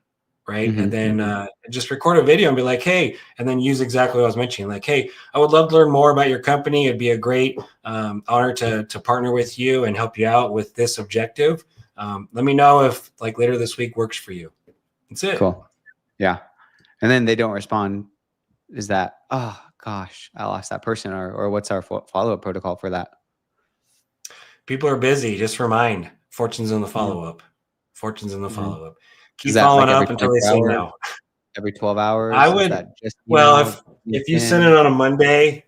Right. And then just record a video and be like, hey, and then use exactly what I was mentioning. Like, hey, I would love to learn more about your company. It'd be a great honor to partner with you and help you out with this objective. Let me know if like later this week works for you. That's it. Cool. Yeah. And then they don't respond. Is that, oh gosh, I lost that person, or what's our follow-up protocol for that? People are busy. Just remind. Fortune's in the Mm-hmm. follow-up. Fortune's in the follow-up. Is Keep that following like every up until they 24 say hours? no. Every 12 I hours? Is would, that just well, email, if you send LinkedIn? it on a Monday,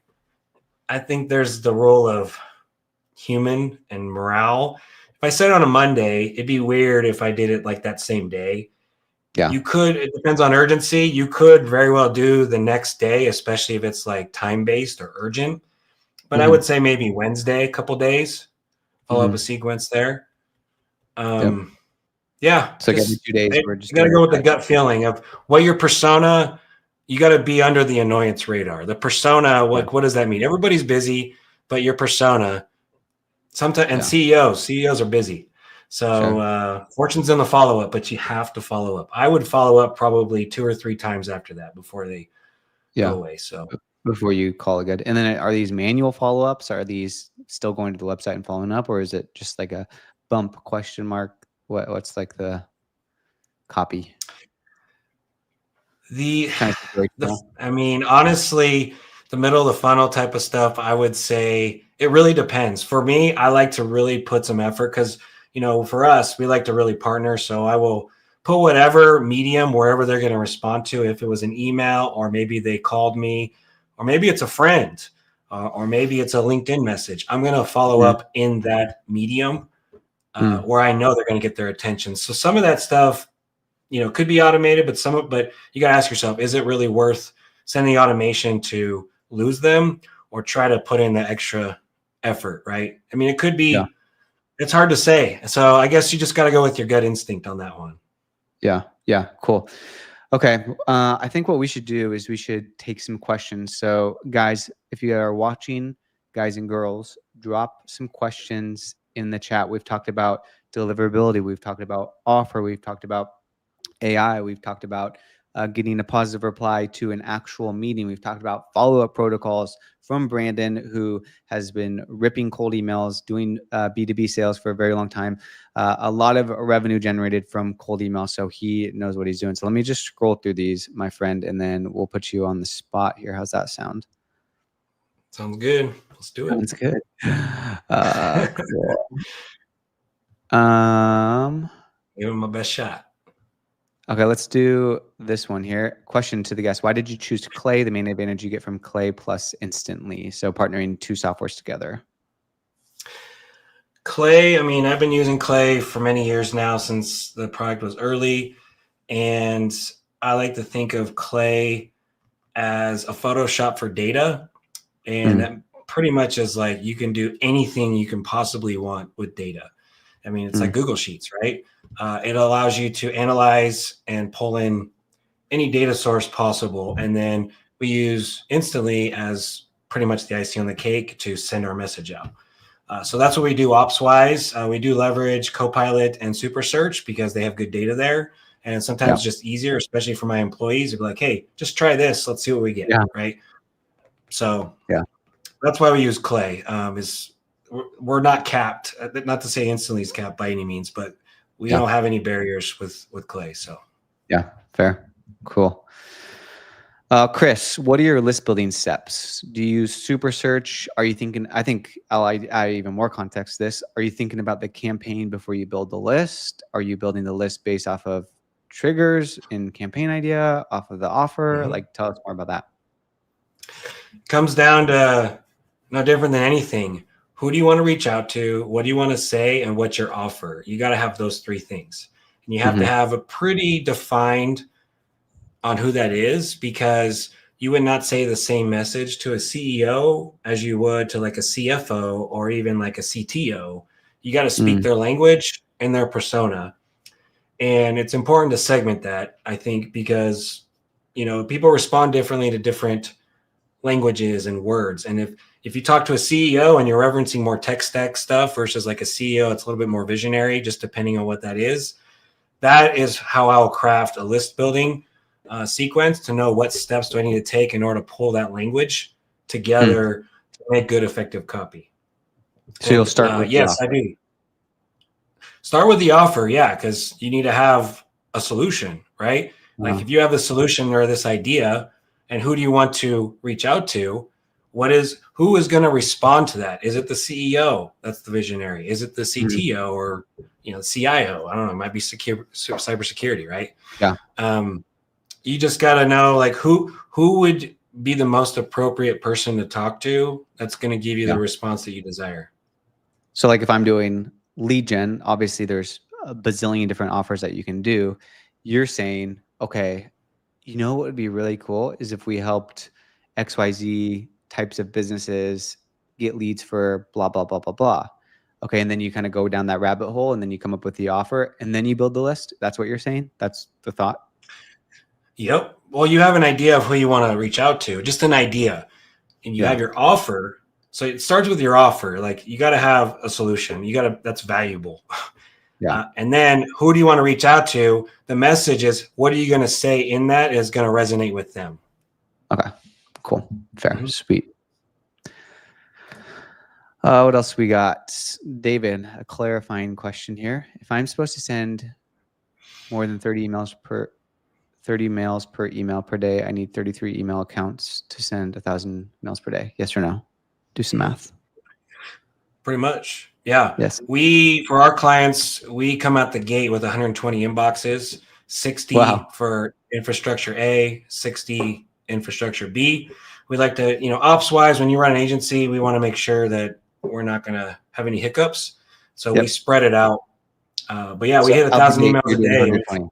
I think there's the role of human and morale. If I sent it on a Monday, it'd be weird if I did it like that same day. Yeah. You could, it depends on urgency. You could very well do the next day, especially if it's like time-based or urgent. But I would say maybe Wednesday, a couple days, follow up a sequence there. Yep. Yeah, So like every just 2 days, you we're just got to doing go with a the touch. gut feeling of what your persona. You got to be under the annoyance radar. The persona, Yeah. what does that mean? Everybody's busy, but your persona. Sometimes, and Yeah. CEOs are busy. So Sure. Fortune's in the follow up, but you have to follow up. I would follow up probably 2 or 3 times after that before they go Yeah. away. So Before you call it good. And then are these manual follow-ups? Are these still going to the website and following up, or is it just like a bump question mark? What's like the copy? the Kind of situational. I mean, honestly, the middle of the funnel type of stuff, I would say it really depends. For me, I like to really put some effort because, for us, we like to really partner. So I will put whatever medium wherever they're going to respond to. If it was an email, or maybe they called me, or maybe it's a friend, or maybe it's a LinkedIn message, I'm going to follow Mm, up in that medium mm, where I know they're going to get their attention. So some of that stuff, could be automated, but you got to ask yourself, is it really worth sending automation to lose them, or try to put in the extra effort, right? I mean, it could yeah. be, it's hard to say. So I guess you just got to go with your gut instinct on that one. Yeah. Yeah. Cool. Okay. I think what we should do is we should take some questions. So, guys, if you are watching, guys and girls, drop some questions in the chat. We've talked about deliverability. We've talked about offer. We've talked about AI. We've talked about getting a positive reply to an actual meeting. We've talked about follow-up protocols from Brandon, who has been ripping cold emails, doing B2B sales for a very long time. A lot of revenue generated from cold emails, so he knows what he's doing. So let me just scroll through these, my friend, and then we'll put you on the spot here. How's that sound? Sounds good. Let's do it. Sounds good. Cool. Um, Give him my best shot. Okay, let's do this one here. Question to the guest. Why did you choose Clay? The main advantage you get from Clay plus Instantly. So partnering two softwares together. Clay, I mean, I've been using Clay for many years now, since the product was early. And I like to think of Clay as a Photoshop for data. And that pretty much is like, you can do anything you can possibly want with data. I mean, it's like Google Sheets, right? It allows you to analyze and pull in any data source possible. And then we use Instantly as pretty much the icing on the cake to send our message out. So that's what we do ops wise. We do leverage Copilot and Super Search because they have good data there. And sometimes just easier, especially for my employees, to be like, hey, just try this. Let's see what we get. Yeah. Right. So Yeah. that's why we use Clay. We're not capped. Not to say Instantly is capped by any means, but we don't have any barriers with Clay. So yeah, fair. Cool. Chris, what are your list building steps? Do you use Super Search? Are you thinking, I think I'll add even more context to this. Are you thinking about the campaign before you build the list? Are you building the list based off of triggers in campaign idea, off of the offer? Like, tell us more about that. Comes down to no different than anything. Who do you want to reach out to? What do you want to say? And what's your offer? You got to have those 3 things. And you have to have a pretty defined on who that is, because you would not say the same message to a CEO as you would to like a CFO or even like a CTO. You got to speak their language and their persona. And it's important to segment that, I think, because, people respond differently to different languages and words. And if you talk to a CEO and you're referencing more tech stack stuff versus like a CEO, it's a little bit more visionary, just depending on what that is. That is how I'll craft a list building sequence, to know what steps do I need to take in order to pull that language together to make good, effective copy. So you'll start with yes, I do. Start with the offer, yeah, because you need to have a solution, right? Like if you have the solution or this idea, and who do you want to reach out to? who is going to respond to that? Is it the CEO? That's the visionary. Is it the CTO or, the CIO? I don't know. It might be cybersecurity, right? Yeah. You just got to know like who would be the most appropriate person to talk to that's going to give you the response that you desire. So like if I'm doing lead gen, obviously there's a bazillion different offers that you can do. You're saying, okay, what would be really cool is if we helped XYZ types of businesses get leads for blah, blah, blah, blah, blah. Okay. And then you kind of go down that rabbit hole and then you come up with the offer and then you build the list. That's what you're saying? That's the thought? Yep. Well, you have an idea of who you want to reach out to, just an idea. And you have your offer. So it starts with your offer. Like you got to have a solution. That's valuable. Yeah. And then who do you want to reach out to? The message is, what are you going to say in that is going to resonate with them? Okay, cool. Fair. Sweet. What else we got? David, a clarifying question here. If I'm supposed to send more than 30 mails per email per day, I need 33 email accounts to send 1,000 mails per day. Yes or no? Do some math. Pretty much. Yeah. Yes. For our clients, we come out the gate with 120 inboxes, 60 for infrastructure A, 60 infrastructure B. We like to, ops wise, when you run an agency, we want to make sure that we're not going to have any hiccups. So we spread it out. But yeah, we hit 1,000 emails a day.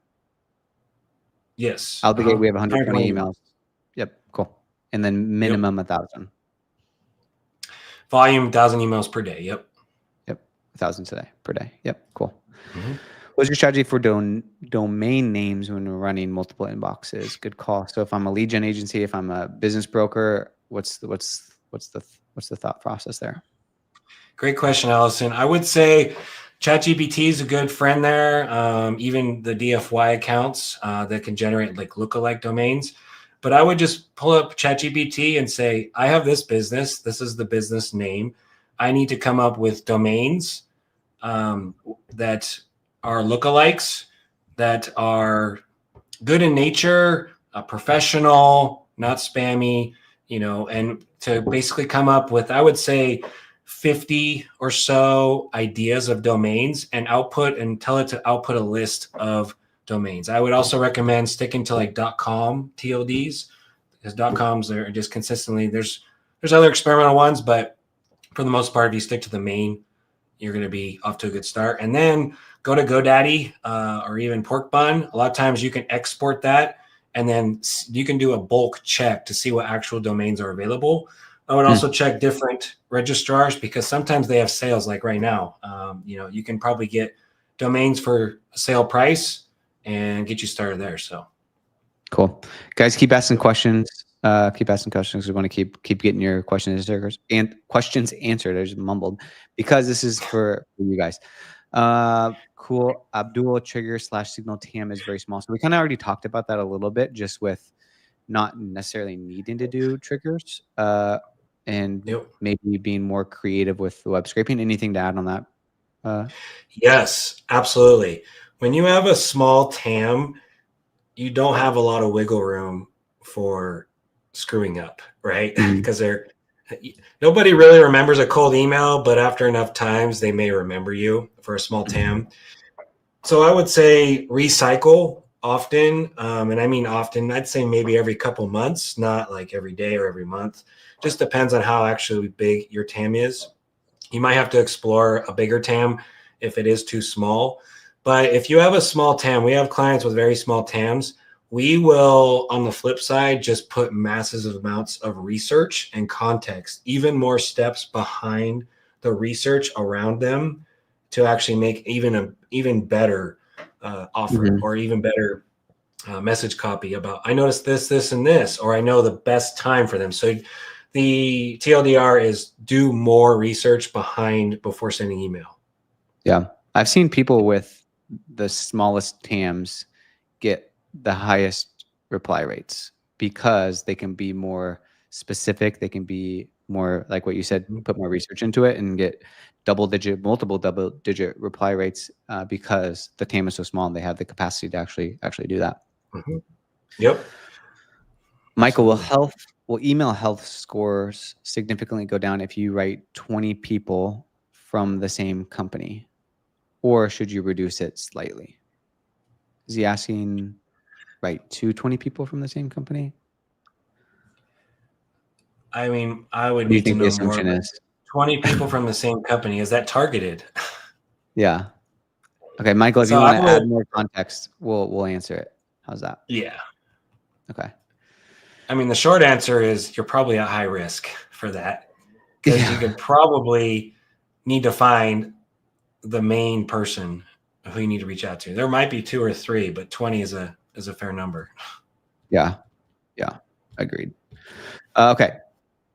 Yes. Out the gate, we have 120 emails. Yep. Cool. And then minimum 1,000. Volume, 1,000 emails per day. Yep. 1,000 today per day. Yep. Cool. What's your strategy for domain names when we're running multiple inboxes? Good call. So if I'm a lead gen agency, if I'm a business broker, what's the thought process there? Great question, Allison. I would say ChatGPT is a good friend there. Even the DFY accounts that can generate like lookalike domains. But I would just pull up ChatGPT and say, I have this business. This is the business name. I need to come up with domains that are lookalikes, that are good in nature, professional, not spammy, and to basically come up with, I would say, 50 or so ideas of domains and tell it to output a list of domains. I would also recommend sticking to like .com TLDs, because .coms are just consistently, there's other experimental ones, but for the most part, if you stick to the main, you're going to be off to a good start. And then go to GoDaddy or even Pork Bun. A lot of times you can export that, and then you can do a bulk check to see what actual domains are available. I would also check different registrars, because sometimes they have sales. Like right now, you can probably get domains for a sale price and get you started there. So cool, guys. Keep asking questions. Keep asking questions. We want to keep getting your questions answered. I just mumbled because this is for you guys. Cool. Abdul, trigger / signal TAM is very small. So we kind of already talked about that a little bit, just with not necessarily needing to do triggers and maybe being more creative with the web scraping. Anything to add on that? Yes, absolutely. When you have a small TAM, you don't have a lot of wiggle room for screwing up, right? Because nobody really remembers a cold email, but after enough times, they may remember you for a small TAM. So I would say recycle often. And I mean often, I'd say maybe every couple months, not like every day or every month. Just depends on how actually big your TAM is. You might have to explore a bigger TAM if it is too small. But if you have a small TAM, we have clients with very small TAMs. We will, on the flip side, just put massive amounts of research and context, even more steps behind the research around them to actually make even better offer or even better message copy about, I noticed this, this, and this, or I know the best time for them. So the TLDR is do more research before sending email. Yeah. I've seen people with the smallest TAMs get the highest reply rates because they can be more specific. They can be more like what you said, put more research into it and get multiple double digit reply rates because the TAM is so small and they have the capacity to actually do that. Yep. Michael, will will email health scores significantly go down if you write 20 people from the same company, or should you reduce it slightly? Is he asking, right, 20 people from the same company? I mean, I would What do you need to think the know more, assumption but is? 20 people from the same company, is that targeted? Yeah. Okay, Michael, if you So want I to would, add more context, we'll answer it. How's that? yeah. Okay. I mean, the short answer is you're probably at high risk for that, because you Yeah. could probably need to find the main person who you need to reach out to. There might be 2 or 3, but 20 is a fair number. Yeah. Yeah. Agreed. Okay.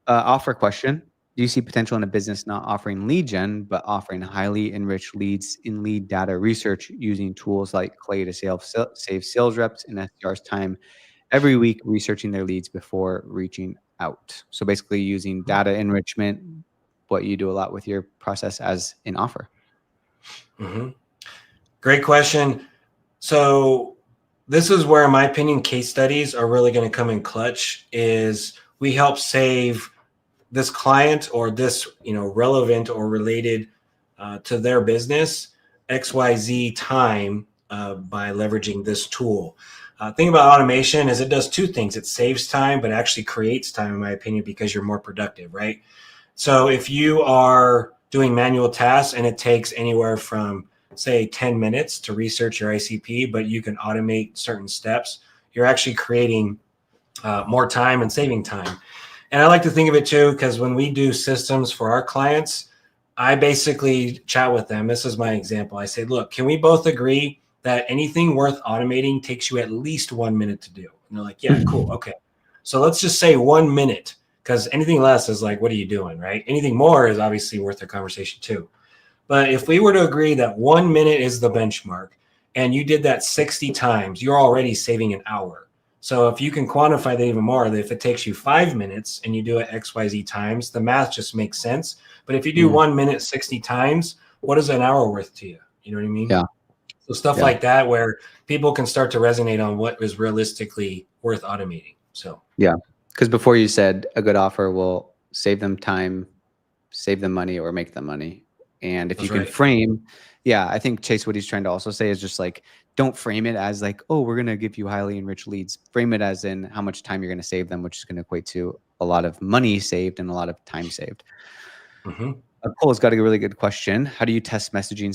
Offer question. Do you see potential in a business not offering lead gen, but offering highly enriched leads in lead data research using tools like Clay to save sales reps and SDRs time every week researching their leads before reaching out? So basically using data enrichment, what you do a lot with your process, as an offer. Mm-hmm. Great question. So this is where, in my opinion, case studies are really going to come in clutch. Is we help save this client or this, relevant or related to their business XYZ time by leveraging this tool. Thing about automation is it does 2 things. It saves time, but actually creates time, in my opinion, because you're more productive, right? So if you are doing manual tasks and it takes anywhere from, say, 10 minutes to research your ICP, but you can automate certain steps, you're actually creating more time and saving time. And I like to think of it too, because when we do systems for our clients, I basically chat with them. This is my example. I say, look, can we both agree that anything worth automating takes you at least 1 minute to do? And they're like, yeah, cool. Okay. So let's just say 1 minute, because anything less is like, what are you doing, right? Anything more is obviously worth a conversation too. But if we were to agree that 1 minute is the benchmark and you did that 60 times, you're already saving an hour. So if you can quantify that even more, that if it takes you 5 minutes and you do it XYZ times, the math just makes sense. But if you do 1 minute 60 times, what is an hour worth to you? You know what I mean? Yeah. So stuff like that, where people can start to resonate on what is realistically worth automating. So Yeah. Because before you said a good offer will save them time, save them money, or make them money. And if that's you can right. frame, I think Chase, what he's trying to also say is just like, don't frame it as like, oh, we're going to give you highly enriched leads. Frame it as in how much time you're going to save them, which is going to equate to a lot of money saved and a lot of time saved. Mm-hmm. Cole's got a really good question. How do you test messaging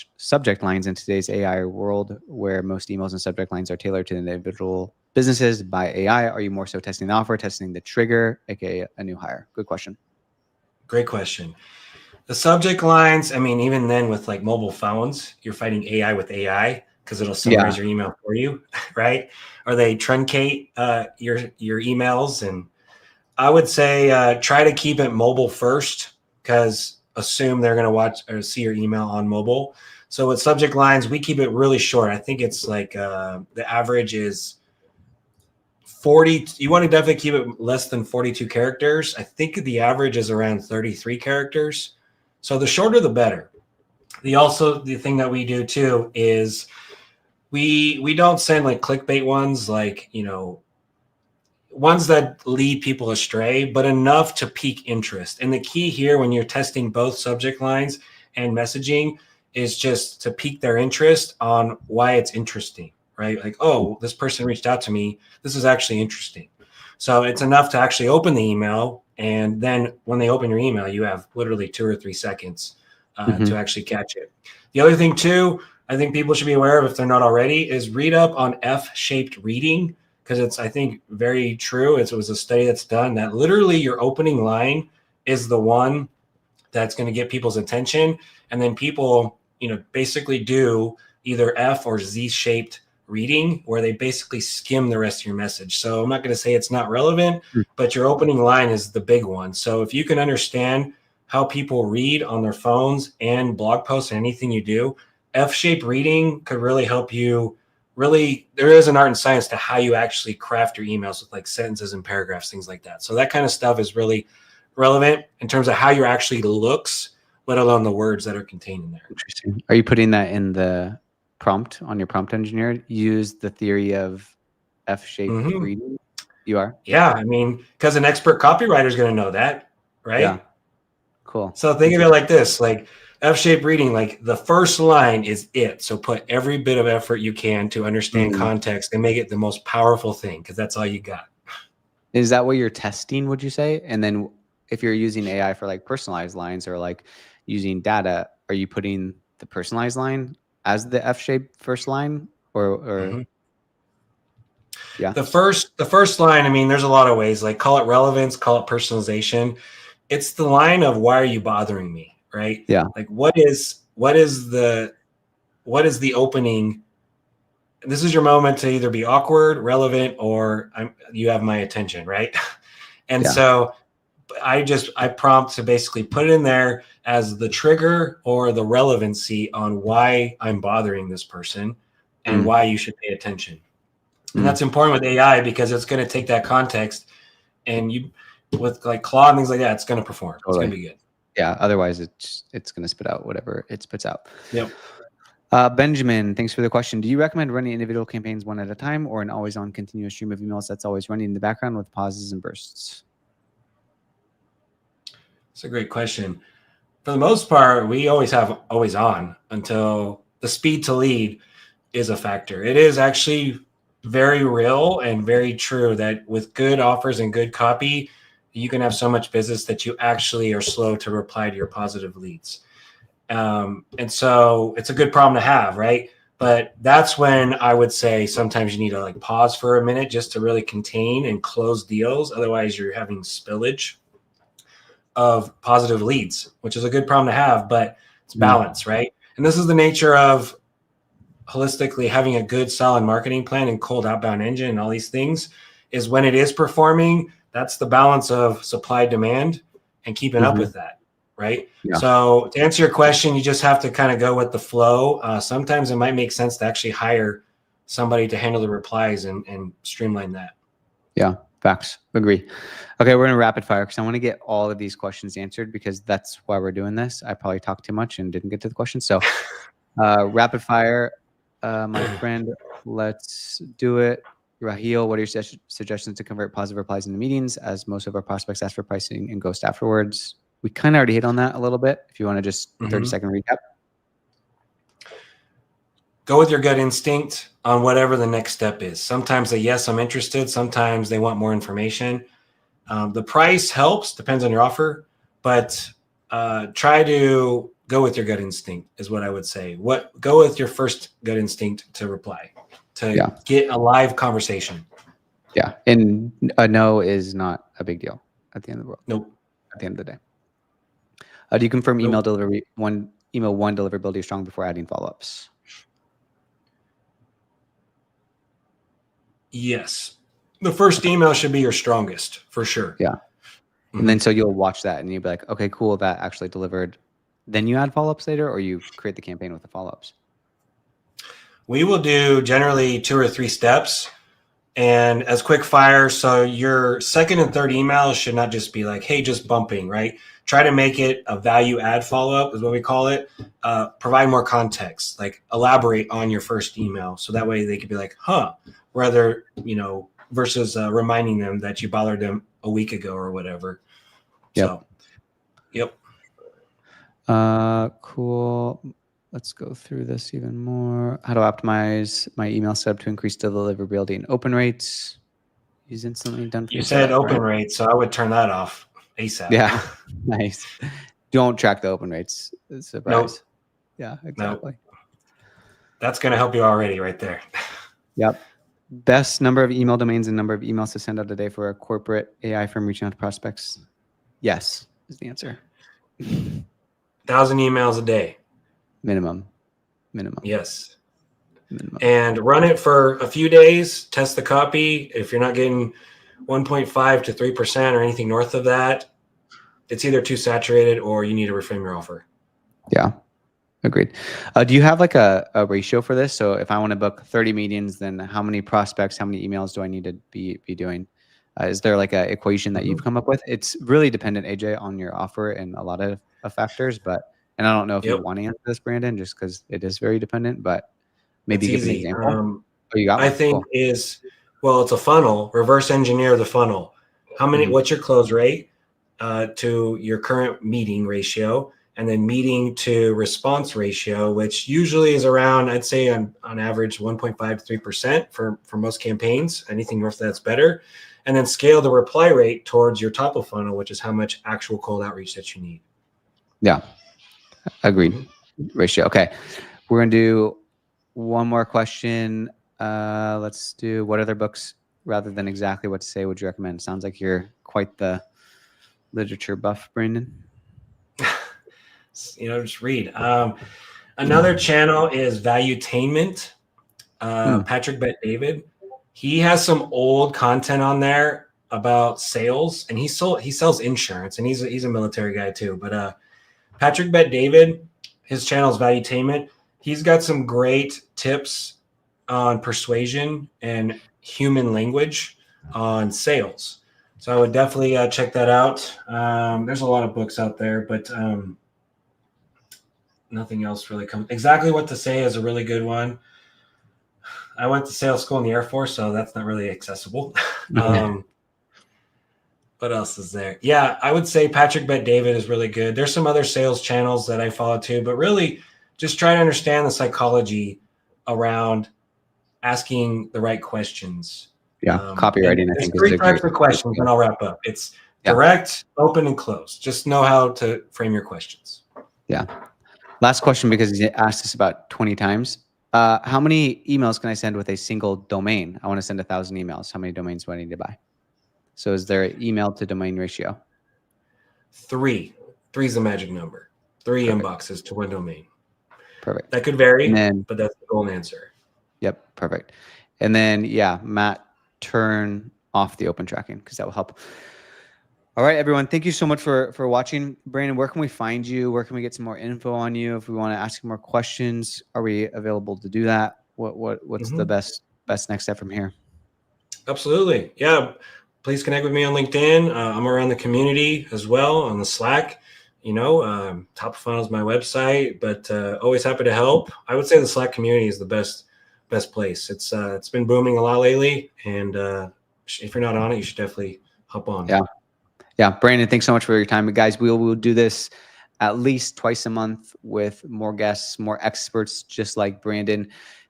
/ subject lines in today's AI world where most emails and subject lines are tailored to individual businesses by AI? Are you more so testing the offer, testing the trigger, aka a new hire? Good question. Great question. The subject lines, I mean, even then with like mobile phones, you're fighting AI with AI because it'll summarize your email for you, right? Or they truncate your emails. And I would say try to keep it mobile first, because assume they're going to watch or see your email on mobile. So with subject lines, we keep it really short. I think it's like the average is 40. You want to definitely keep it less than 42 characters. I think the average is around 33 characters. So the shorter, the better. The thing that we do too is we don't send like clickbait ones, like, ones that lead people astray, but enough to pique interest. And the key here when you're testing both subject lines and messaging is just to pique their interest on why it's interesting, right? Like, oh, this person reached out to me. This is actually interesting. So it's enough to actually open the email. And then when they open your email, you have literally 2 or 3 seconds to actually catch it. The other thing too, I think people should be aware of, if they're not already, is read up on F-shaped reading, because it's, I think, very true. It was a study that's done that literally your opening line is the one that's going to get people's attention. And then people, basically do either F or Z-shaped reading, where they basically skim the rest of your message. So I'm not going to say it's not relevant, but your opening line is the big one. So if you can understand how people read on their phones and blog posts and anything you do, F-shaped reading could really help you. Really, there is an art and science to how you actually craft your emails with like sentences and paragraphs, things like that. So that kind of stuff is really relevant in terms of how your actually looks, let alone the words that are contained in there. Interesting. Are you putting that in the prompt on your prompt engineer? Use the theory of F-shaped reading? You are? Yeah, I mean, because an expert copywriter is going to know that, right? Yeah. Cool. So think of it like this, like F-shaped reading, like the first line is it. So put every bit of effort you can to understand context and make it the most powerful thing, because that's all you got. Is that what you're testing, would you say? And then if you're using AI for like personalized lines or like using data, are you putting the personalized line as the F-shaped first line or yeah? The first line, I mean, there's a lot of ways, like call it relevance, call it personalization. It's the line of why are you bothering me, right? Yeah. Like what is the opening? This is your moment to either be awkward, relevant, or you have my attention, right? And so I prompt to basically put it in there as the trigger or the relevancy on why I'm bothering this person and why you should pay attention. And that's important with AI because it's going to take that context and with like Claude and things like that, it's going to perform. Totally. It's going to be good. Yeah. Otherwise it's going to spit out whatever it spits out. Yep. Benjamin, thanks for the question. Do you recommend running individual campaigns one at a time or an always on continuous stream of emails that's always running in the background with pauses and bursts? It's a great question. For the most part, we always have always on until the speed to lead is a factor. It is actually very real and very true that with good offers and good copy, you can have so much business that you actually are slow to reply to your positive leads. And so it's a good problem to have, right? But that's when I would say sometimes you need to like pause for a minute just to really contain and close deals. Otherwise, you're having spillage of positive leads, which is a good problem to have, but it's balance, right? And this is the nature of holistically having a good solid marketing plan and cold outbound engine and all these things is when it is performing, that's the balance of supply demand and keeping up with that, right? Yeah. So to answer your question, you just have to kind of go with the flow. Sometimes it might make sense to actually hire somebody to handle the replies and streamline that. Yeah, facts. Agree. Okay, we're going to rapid fire because I want to get all of these questions answered because that's why we're doing this. I probably talked too much and didn't get to the questions. So rapid fire, my friend, let's do it. Raheel, what are your suggestions to convert positive replies into meetings as most of our prospects ask for pricing and ghost afterwards? We kind of already hit on that a little bit. If you want to just 30-second recap. Go with your gut instinct on whatever the next step is. Sometimes they, yes, I'm interested. Sometimes they want more information. The price helps, depends on your offer, but try to go with your gut instinct is what I would say. Go with your first gut instinct to reply, to get a live conversation. Yeah, and a no is not a big deal at the end of the world. Nope. At the end of the day. Do you confirm email delivery email one deliverability is strong before adding follow-ups? Yes. The first email should be your strongest for sure. Yeah. And then so you'll watch that and you'll be like, okay, cool, that actually delivered. Then you add follow-ups later or you create the campaign with the follow-ups? We will do generally 2 or 3 steps and as quick fire. So your second and third email should not just be like, hey, just bumping, right? Try to make it a value add follow-up is what we call it. Provide more context, like elaborate on your first email. So that way they could be like, huh, rather, versus reminding them that you bothered them a week ago or whatever. Yep. So, yep. Cool. Let's go through this even more. How to optimize my email setup to increase deliverability and open rates. Use instantly done. You said open rates, so I would turn that off ASAP. Yeah, nice. Don't track the open rates. Surprise. Nope. Yeah, exactly. Nope. That's going to help you already right there. Yep. Best number of email domains and number of emails to send out a day for a corporate AI firm reaching out to prospects? Yes, is the answer. 1,000 emails a day. Minimum. Yes. Minimum. And run it for a few days. Test the copy. If you're not getting 1.5 to 3% or anything north of that, it's either too saturated or you need to reframe your offer. Yeah. Agreed. Do you have like a ratio for this? So if I want to book 30 meetings, then how many prospects, how many emails do I need to be doing? Is there like an equation that you've come up with? It's really dependent, AJ, on your offer and a lot of factors. And I don't know if you want to answer this, Brandon, just because it is very dependent. But maybe give an example. I think is Well, it's a funnel. Reverse engineer the funnel. How many? Mhm. What's your close rate to your current meeting ratio, and then meeting to response ratio, which usually is around, I'd say on average, 1.5 to 3% for most campaigns. Anything north of that's better. And then scale the reply rate towards your top of funnel, which is how much actual cold outreach that you need. Yeah, agreed. Ratio. Okay, we're gonna do one more question. Let's do, what other books, rather than exactly what to say, would you recommend? Sounds like you're quite the literature buff, Brandon. Just read. Another channel is Valuetainment. Patrick Bet-David. He has some old content on there about sales, and he sells insurance, and he's a military guy too. But Patrick Bet-David, his channel is Valuetainment. He's got some great tips on persuasion and human language on sales. So I would definitely check that out. There's a lot of books out there, but nothing else really comes. Exactly What to Say is a really good one. I went to sales school in the Air Force, so that's not really accessible. What else is there? Yeah, I would say Patrick Bet-David is really good. There's some other sales channels that I follow too, but really just try to understand the psychology around asking the right questions. Yeah, copywriting, I There's think, is three a types great. of questions, and I'll wrap up. It's Yeah. direct, open, and close. Just know how to frame your questions. Yeah. Last question, because he asked this about 20 times. How many emails can I send with a single domain? I want to send 1,000 emails. How many domains do I need to buy? So is there an email to domain ratio? 3. 3 is the magic number. 3 Perfect. inboxes to one domain. Perfect. That could vary, And then, but that's the golden answer. Yep, perfect. And then, yeah, Matt, turn off the open tracking, because that will help. All right, everyone. Thank you so much for watching. Brandon, where can we find you? Where can we get some more info on you? If we want to ask you more questions, are we available to do that? What's the best next step from here? Absolutely. Yeah. Please connect with me on LinkedIn. I'm around the community as well on the Slack. Top of Funnel is my website, but always happy to help. I would say the Slack community is the best place. It's been booming a lot lately, and if you're not on it, you should definitely hop on. Yeah. Brandon, thanks so much for your time. But guys, we'll do this at least twice a month with more guests, more experts, just like Brandon.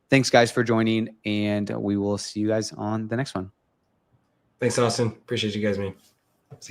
Thanks, guys, for joining, and we will see you guys on the next one. Thanks, Austin. Appreciate you guys, man. See ya.